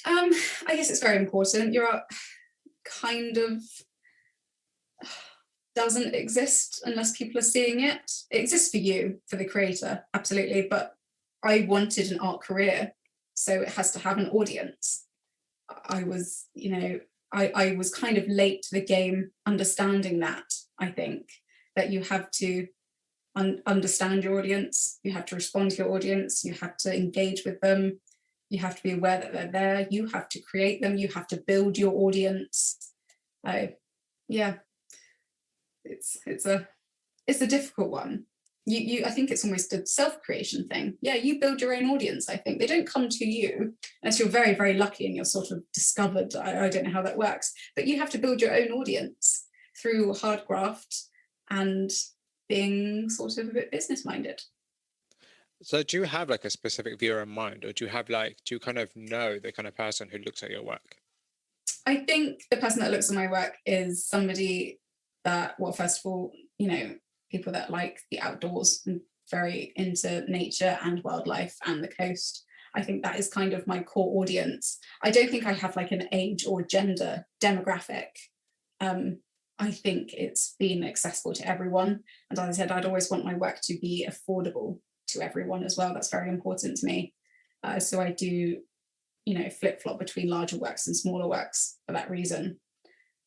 I guess it's very important. Your art kind of doesn't exist unless people are seeing it. It exists for you, for the creator, absolutely. But I wanted an art career, so it has to have an audience. I was, I was kind of late to the game understanding that. I think that you have to understand your audience, you have to respond to your audience, you have to engage with them, you have to be aware that they're there, you have to create them, you have to build your audience. It's a difficult one. I think it's almost a self-creation thing. Yeah, you build your own audience. I think they don't come to you unless you're very, very lucky and you're sort of discovered. I don't know how that works, but you have to build your own audience through hard graft and being sort of a bit business minded. So do you have like a specific viewer in mind, or do you kind of know the kind of person who looks at your work? I think the person that looks at my work is somebody that, well, first of all, people that like the outdoors and very into nature and wildlife and the coast. I think that is kind of my core audience. I don't think I have like an age or gender demographic. I think it's been accessible to everyone. And as I said, I'd always want my work to be affordable to everyone as well. That's very important to me. So I do, flip-flop between larger works and smaller works for that reason.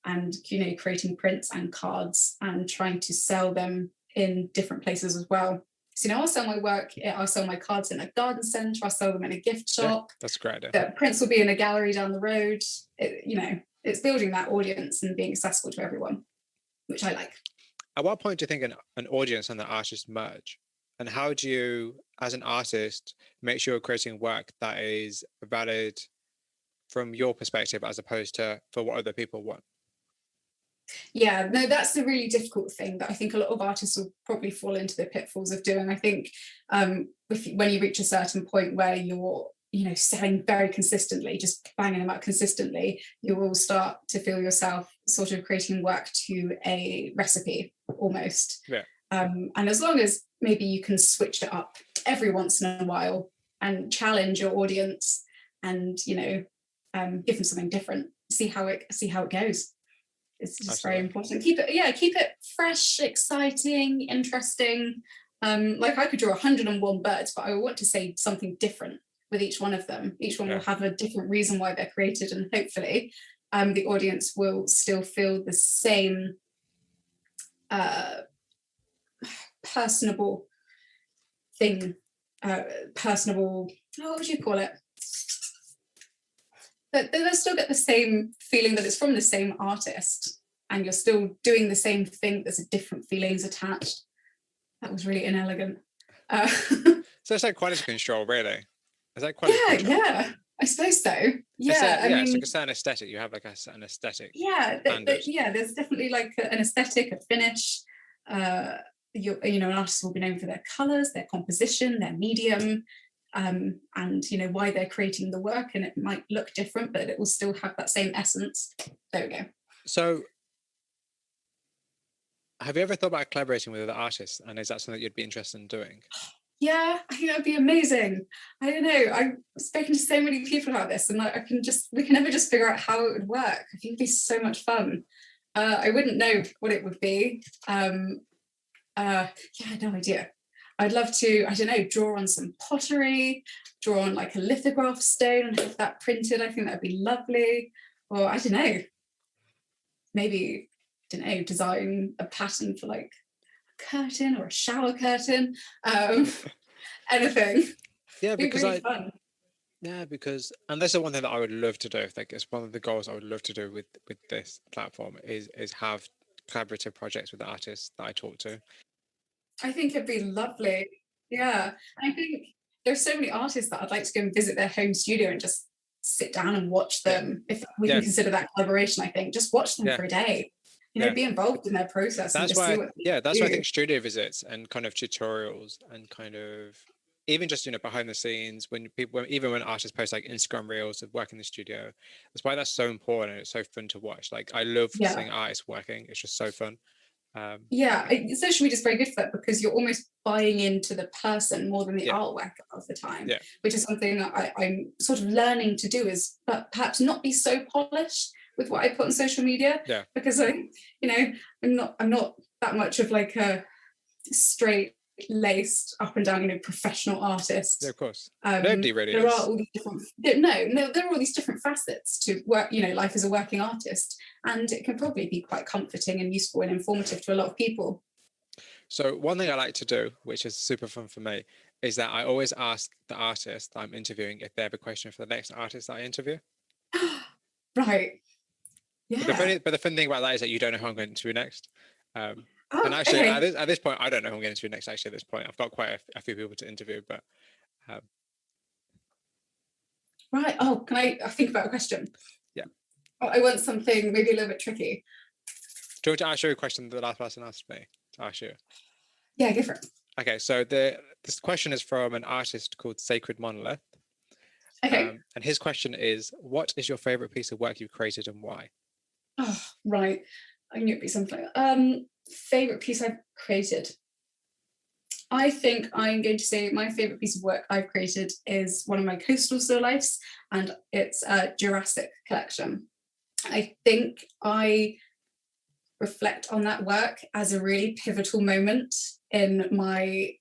And, creating prints and cards and trying to sell them in different places as well. So, I'll sell my work, I'll sell my cards in a garden centre, I'll sell them in a gift shop. Yeah, that's great. The prints will be in a gallery down the road. It's building that audience and being accessible to everyone, which I like. At what point do you think an audience and the artist merge? And how do you, as an artist, make sure you're creating work that is valid from your perspective as opposed to for what other people want? Yeah, no, that's the really difficult thing that I think a lot of artists will probably fall into the pitfalls of doing. I think when you reach a certain point where you're, selling very consistently, just banging them out consistently, you will start to feel yourself sort of creating work to a recipe almost. Yeah. And as long as maybe you can switch it up every once in a while and challenge your audience and give them something different, see how it goes. It's just very important. Keep it fresh, exciting, interesting. Like I could draw 101 birds, but I want to say something different with each one of them. Each one will have a different reason why they're created, and hopefully the audience will still feel the same personable thing. Personable, what would you call it? But they'll still get the same feeling that it's from the same artist, and you're still doing the same thing. There's different feelings attached. That was really inelegant. So it's like quality control, really. Is that quality control? Yeah, I suppose so. Yeah, I mean, it's like a certain aesthetic. You have like a certain aesthetic. Yeah, there's definitely like an aesthetic, a finish. An artist will be known for their colours, their composition, their medium, and why they're creating the work, and it might look different, but it will still have that same essence. There we go. So have you ever thought about collaborating with other artists, and is that something that you'd be interested in doing? Yeah, I think that'd be amazing. I don't know, I've spoken to so many people about this, and we can never just figure out how it would work. I think it'd be so much fun. I wouldn't know what it would be. No idea. I'd love to, I don't know, draw on some pottery, draw on like a lithograph stone and have that printed. I think that'd be lovely. Or I don't know, maybe, design a pattern for like a curtain or a shower curtain. Anything. Yeah, because really fun. Yeah, because, and this is one thing that I would love to do. Like, it's one of the goals I would love to do with this platform is have collaborative projects with the artists that I talk to. I think it'd be lovely. Yeah, I think there's so many artists that I'd like to go and visit their home studio and just sit down and watch them. If we can consider that collaboration, I think just watch them for a day. Be involved in their process. That's why. That's why I think studio visits and kind of tutorials and kind of even just behind the scenes when artists post like Instagram reels of work in the studio. That's why that's so important and it's so fun to watch. Like I love seeing artists working. It's just so fun. Social media is very good for that because you're almost buying into the person more than the artwork of the time, which is something that I'm sort of learning to do, is but perhaps not be so polished with what I put on social media, because I'm not that much of like a straight laced up and down professional artist. Yeah, of course. Nobody really there are all these different there are all these different facets to work, life as a working artist, and it can probably be quite comforting and useful and informative to a lot of people. So one thing I like to do, which is super fun for me, is that I always ask the artist that I'm interviewing if they have a question for the next artist that I interview. Right. Yeah. But the fun thing about that is that you don't know who I'm going to interview next. And actually, at this point, I don't know who I'm going to interview next. Actually, at this point, I've got quite a few people to interview, but. Right. Oh, can I think about a question? Yeah. Oh, I want something maybe a little bit tricky. Do you want to ask you a question that the last person asked me to ask you? Yeah, go for it. Okay, so this question is from an artist called Sacred Monolith. Okay. And his question is, what is your favorite piece of work you've created and why? Oh, right. I knew it'd be something. Favorite piece I've created. I think I'm going to say my favorite piece of work I've created is one of my coastal still lifes, and it's a Jurassic collection. I think I reflect on that work as a really pivotal moment in my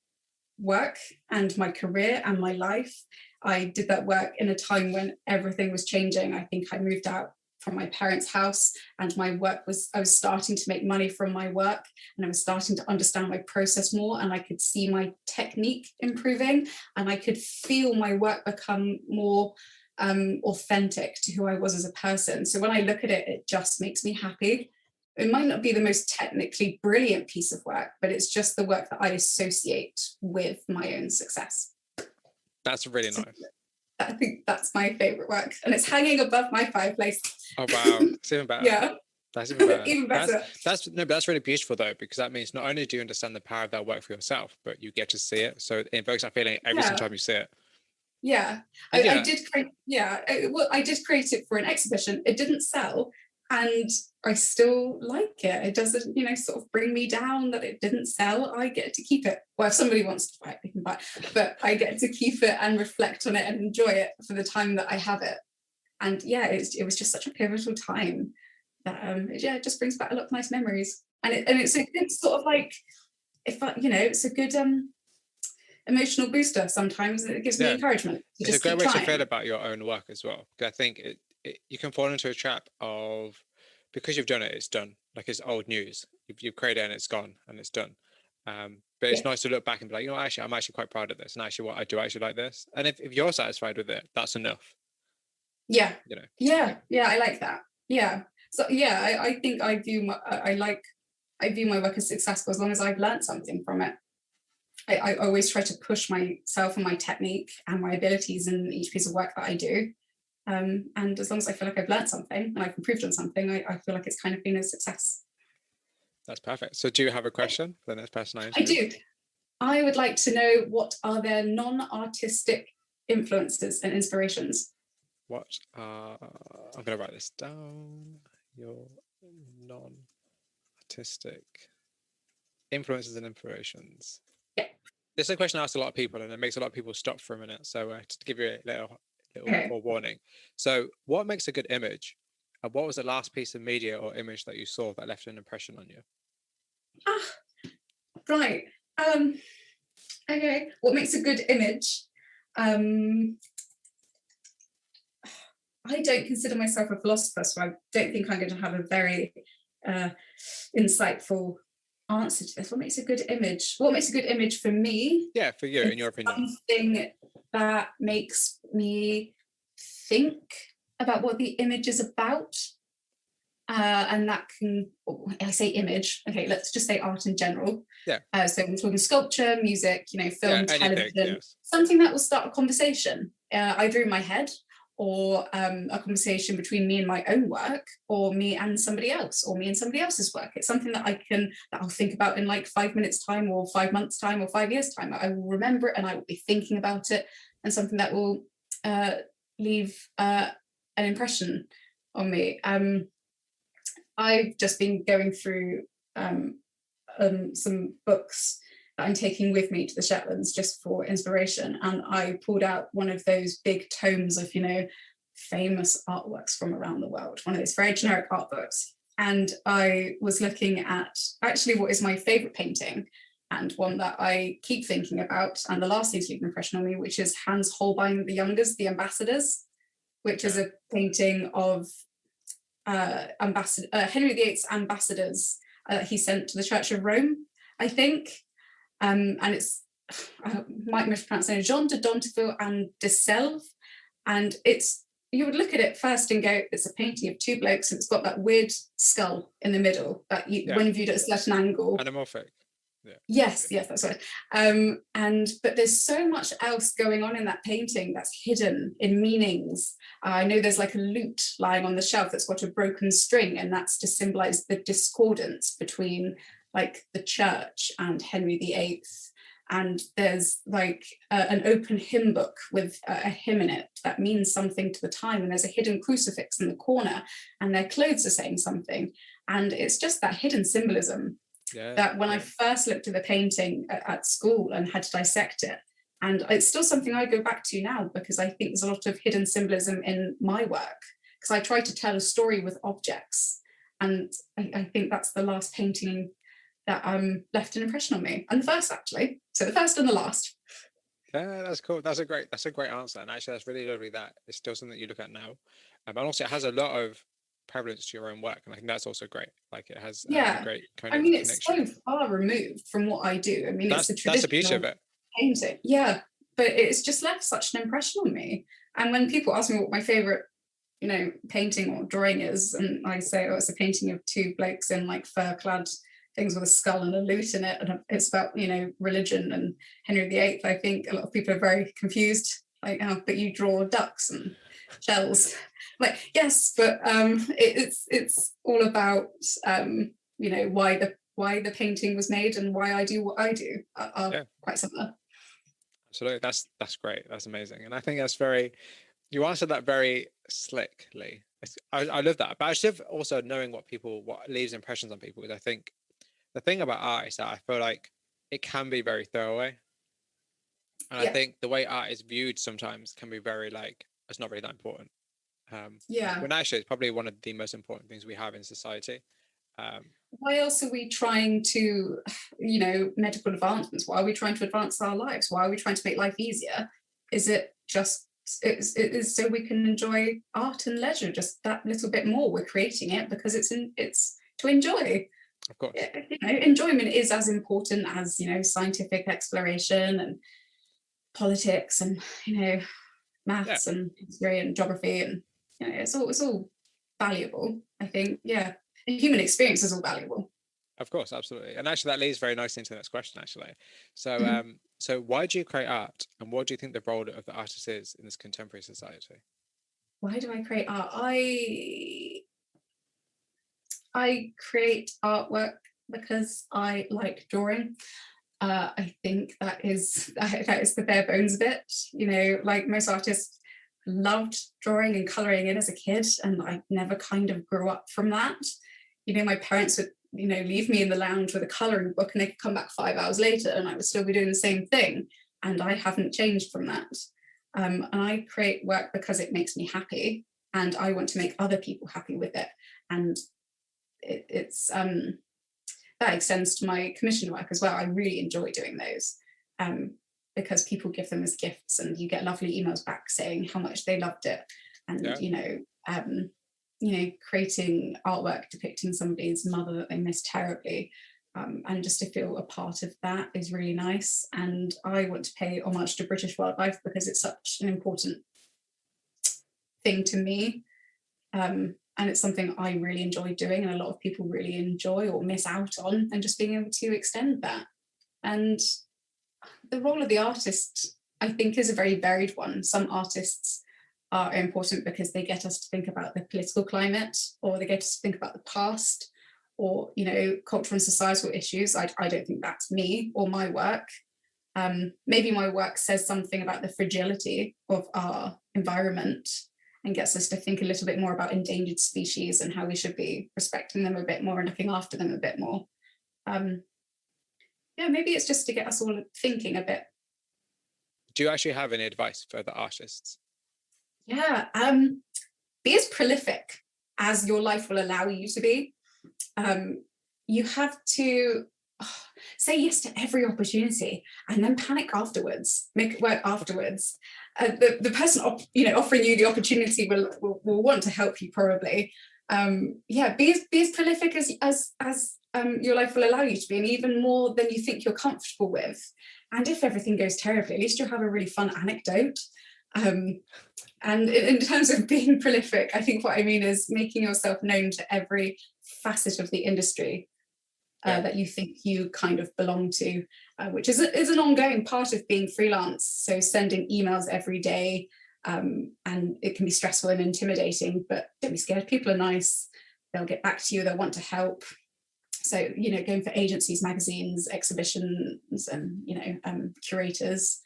work and my career and my life. I did that work in a time when everything was changing. I think I moved out from my parents' house, and I was starting to make money from my work, and I was starting to understand my process more, and I could see my technique improving, and I could feel my work become more authentic to who I was as a person. So when I look at it, it just makes me happy. It might not be the most technically brilliant piece of work, but it's just the work that I associate with my own success. That's really nice. I think that's my favorite work, and it's hanging above my fireplace. Oh wow, it's even better. Yeah, that's even better. Even better. That's really beautiful though, because that means not only do you understand the power of that work for yourself, but you get to see it. So it invokes that feeling every single time you see it. Yeah, I did create. Yeah, I did create it for an exhibition. It didn't sell, and I still like it. It doesn't, sort of bring me down that it didn't sell. I get to keep it. Well, if somebody wants to buy it, they can buy it. But I get to keep it and reflect on it and enjoy it for the time that I have it. And yeah, it was just such a pivotal time that it just brings back a lot of nice memories. And it's a good sort of like, it's a good emotional booster sometimes. It gives me encouragement to it's just a great way keep to trying. feel about your own work as well. I think you can fall into a trap of, because you've done it, it's done. Like, it's old news. You've created it and it's gone and it's done. But it's nice to look back and be like, actually, I'm actually quite proud of this. And actually, what I do actually like this. And if you're satisfied with it, that's enough. Yeah. I like that. Yeah. So yeah, I think I view my work as successful as long as I've learned something from it. I always try to push myself and my technique and my abilities in each piece of work that I do. And as long as I feel like I've learned something and I've improved on something, I feel like it's kind of been a success. That's perfect. So do you have a question for the next person I do. I would like to know, what are their non-artistic influences and inspirations? I'm going to write this down. Your non-artistic influences and inspirations. Yeah. This is a question I ask a lot of people, and it makes a lot of people stop for a minute. So just to give you a little forewarning. So what makes a good image? And what was the last piece of media or image that you saw that left an impression on you? Right. Okay. What makes a good image? I don't consider myself a philosopher, so I don't think I'm going to have a very insightful answer to this. What makes a good image? What makes a good image for me? Yeah, for you, in your opinion. Something that makes me think about what the image is about. And that can, I say image, okay, let's just say art in general. Yeah. So we're talking sculpture, music, film, television, something that will start a conversation, either in my head or a conversation between me and my own work, or me and somebody else, or me and somebody else's work. It's something that I'll think about in like 5 minutes time, or 5 months time, or 5 years time. I will remember it and I will be thinking about it, and something that will leave an impression on me. I've just been going through some books that I'm taking with me to the Shetlands just for inspiration, and I pulled out one of those big tomes of famous artworks from around the world, one of those very generic art books, and I was looking at actually what is my favorite painting, and one that I keep thinking about, and the last thing to leave an impression on me, which is Hans Holbein the Younger's The Ambassadors, which is a painting of Henry VIII's ambassadors he sent to the Church of Rome, I think. And it's, I might mispronounce it, Jean de Donteville and de Selve. And you would look at it first and go, it's a painting of two blokes, and it's got that weird skull in the middle that when viewed at a certain angle. Anamorphic. Yeah. Yes, that's right. But there's so much else going on in that painting that's hidden in meanings. I know there's like a lute lying on the shelf that's got a broken string, and that's to symbolize the discordance between like the church and Henry VIII. And there's like an open hymn book with a hymn in it that means something to the time, and there's a hidden crucifix in the corner, and their clothes are saying something, and it's just that hidden symbolism. That when I first looked at the painting at school and had to dissect it, and it's still something I go back to now, because I think there's a lot of hidden symbolism in my work, because I try to tell a story with objects, and I think that's the last painting that left an impression on me, and the first actually, so the first and the last. Yeah, that's cool. That's a great answer, and actually that's really lovely that it's still something you look at now, but also it has a lot of prevalence to your own work, and I think that's also great. Like, it has a great kind of connection. It's so far removed from what I do. I mean, that's the beauty of it. Painting, but it's just left such an impression on me. And when people ask me what my favorite, painting or drawing is, and I say, oh, it's a painting of two blokes in like fur-clad things with a skull and a lute in it, and it's about religion and Henry VIII, I think a lot of people are very confused. Like, oh, but you draw ducks and shells. Like, yes, but it's all about why the painting was made, and why I do what I do are quite similar. Absolutely, that's great. That's amazing, and I think that's you answered that very slickly. I love that. But I should also knowing what leaves impressions on people is, I think the thing about art is that I feel like it can be very throwaway. And I Yeah, think the way art is viewed sometimes can be very like, it's not really that important. yeah. When actually it's probably one of the most important things we have in society. Why else are we trying to, medical advancements? Why are we trying to advance our lives? Why are we trying to make life easier? Is it just, it is so we can enjoy art and leisure just that little bit more? We're creating it because it's to enjoy. Of course. Enjoyment is as important as, scientific exploration and politics and, maths and history and geography, and it's all valuable, I think. Yeah, the human experience is all valuable. Of course, absolutely. And actually that leads very nicely into the next question, actually. So Mhm. so why do you create art, and what do you think the role of the artist is in this contemporary society? Why do I create art? I create artwork because I like drawing. I think that is the bare bones of it. Like most artists, loved drawing and colouring in as a kid, and I never kind of grew up from that. My parents would, leave me in the lounge with a colouring book, and they could come back 5 hours later, and I would still be doing the same thing. And I haven't changed from that. And I create work because it makes me happy, and I want to make other people happy with it. And it's that extends to my commission work as well. I really enjoy doing those, because people give them as gifts, and you get lovely emails back saying how much they loved it. And creating artwork depicting somebody's mother that they miss terribly, and just to feel a part of that is really nice. And I want to pay homage to British wildlife because it's such an important thing to me. And it's something I really enjoy doing, and a lot of people really enjoy or miss out on, and just being able to extend that. And the role of the artist, I think, is a very varied one. Some artists are important because they get us to think about the political climate, or they get us to think about the past, or cultural and societal issues. I don't think that's me or my work. Maybe my work says something about the fragility of our environment and gets us to think a little bit more about endangered species and how we should be respecting them a bit more and looking after them a bit more. Maybe it's just to get us all thinking a bit. Do you actually have any advice for the artists? Yeah, be as prolific as your life will allow you to be. You have to say yes to every opportunity, and then panic afterwards, make it work afterwards. The person offering you the opportunity will want to help you, probably. Be as prolific as your life will allow you to be, and even more than you think you're comfortable with. And if everything goes terribly, at least you'll have a really fun anecdote. And in terms of being prolific, I think what I mean is making yourself known to every facet of the industry that you think you kind of belong to, which is an ongoing part of being freelance. So sending emails every day, and it can be stressful and intimidating, but don't be scared. People are nice. They'll get back to you. They'll want to help. So, going for agencies, magazines, exhibitions, and curators.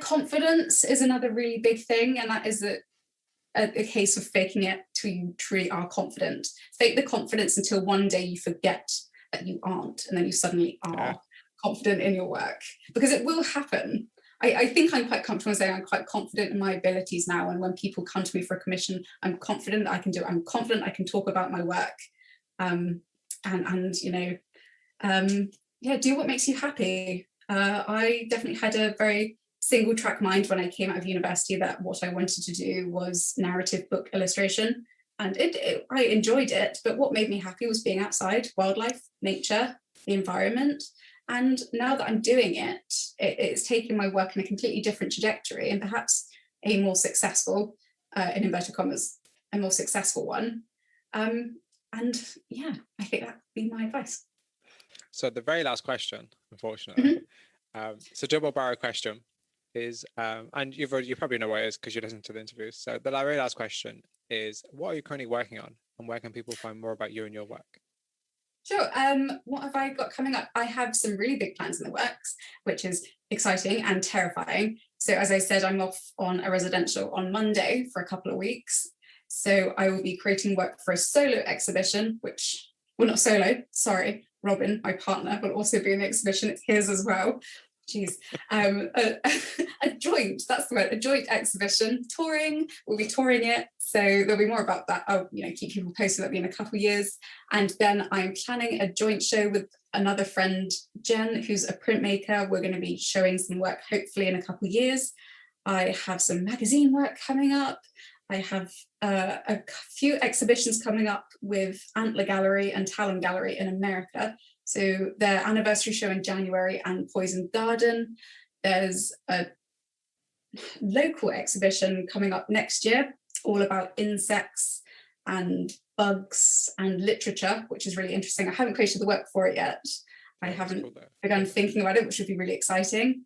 Confidence is another really big thing, and that is a case of faking it till you truly are confident. Fake the confidence until one day you forget that you aren't, and then you suddenly are confident in your work, because it will happen. I think I'm quite comfortable saying I'm quite confident in my abilities now, and when people come to me for a commission, I'm confident that I can do it. I'm confident I can talk about my work, do what makes you happy. I definitely had a very single track mind when I came out of university, that what I wanted to do was narrative book illustration, and I enjoyed it, but what made me happy was being outside, wildlife, nature, the environment. And now that I'm doing it, it's taking my work in a completely different trajectory, and perhaps a more successful, in inverted commas, a more successful one. I think that'd be my advice. So the very last question, unfortunately, so double barrel question is, and you probably know what it is because you listened to the interviews. So the very last question is, what are you currently working on, and where can people find more about you and your work? Sure. What have I got coming up? I have some really big plans in the works, which is exciting and terrifying. So as I said, I'm off on a residential on Monday for a couple of weeks. So I will be creating work for a solo exhibition, which, well, not solo, sorry, Robin, my partner, will also be in the exhibition. It's his as well. Jeez. A joint, that's the word, a joint exhibition. Touring, we'll be touring it. So there'll be more about that. I'll keep people posted. That'll be in a couple of years. And then I'm planning a joint show with another friend, Jen, who's a printmaker. We're going to be showing some work, hopefully in a couple of years. I have some magazine work coming up. I have a few exhibitions coming up with Antler Gallery and Talon Gallery in America. So their anniversary show in January and Poison Garden. There's a local exhibition coming up next year, all about insects and bugs and literature, which is really interesting. I haven't created the work for it yet. I haven't begun thinking about it, which would be really exciting.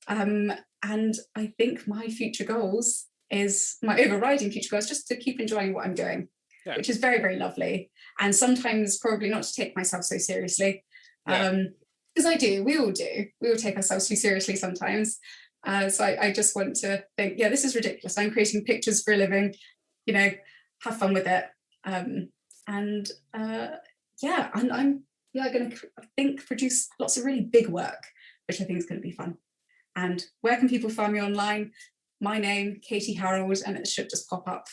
And I think my future goals is, my overriding future goals, just to keep enjoying what I'm doing, which is very, very lovely. And sometimes probably not to take myself so seriously. Because I do, we all take ourselves too seriously sometimes. So I just want to think, this is ridiculous. I'm creating pictures for a living, have fun with it. I'm going to, I think, produce lots of really big work, which I think is going to be fun. And where can people find me online? My name, Katy Harrald, and it should just pop up.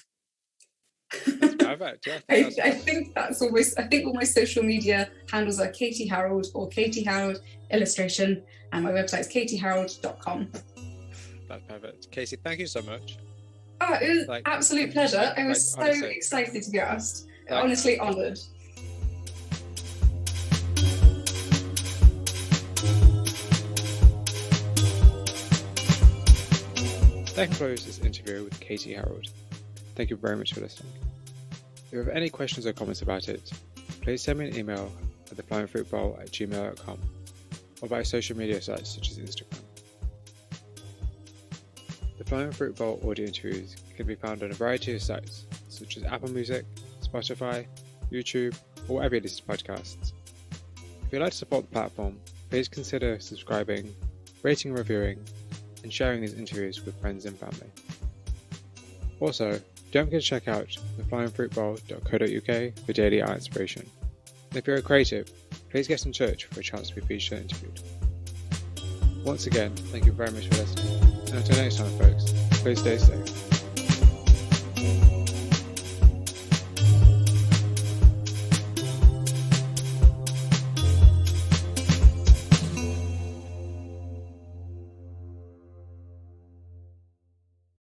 Perfect. Yeah, I think that's almost, I think all my social media handles are Katy Harrald or Katy Harrald Illustration, and my website is katyharrald.com. That's perfect. Katy, thank you so much. Oh, it was absolute pleasure. I was so excited to be asked. Honestly honoured. That concludes this interview with Katy Harrald. Thank you very much for listening. If you have any questions or comments about it, please send me an email at theflyingfruitbowl@gmail.com or via social media sites such as Instagram. The Flying Fruit Bowl audio interviews can be found on a variety of sites such as Apple Music, Spotify, YouTube, or wherever you listen to podcasts. If you'd like to support the platform, please consider subscribing, rating and reviewing, and sharing these interviews with friends and family. Also, don't forget to check out theflyingfruitbowl.co.uk for daily art inspiration. And if you're a creative, please get in touch for a chance to be featured and interviewed. Once again, thank you very much for listening. And until next time, folks, please stay safe.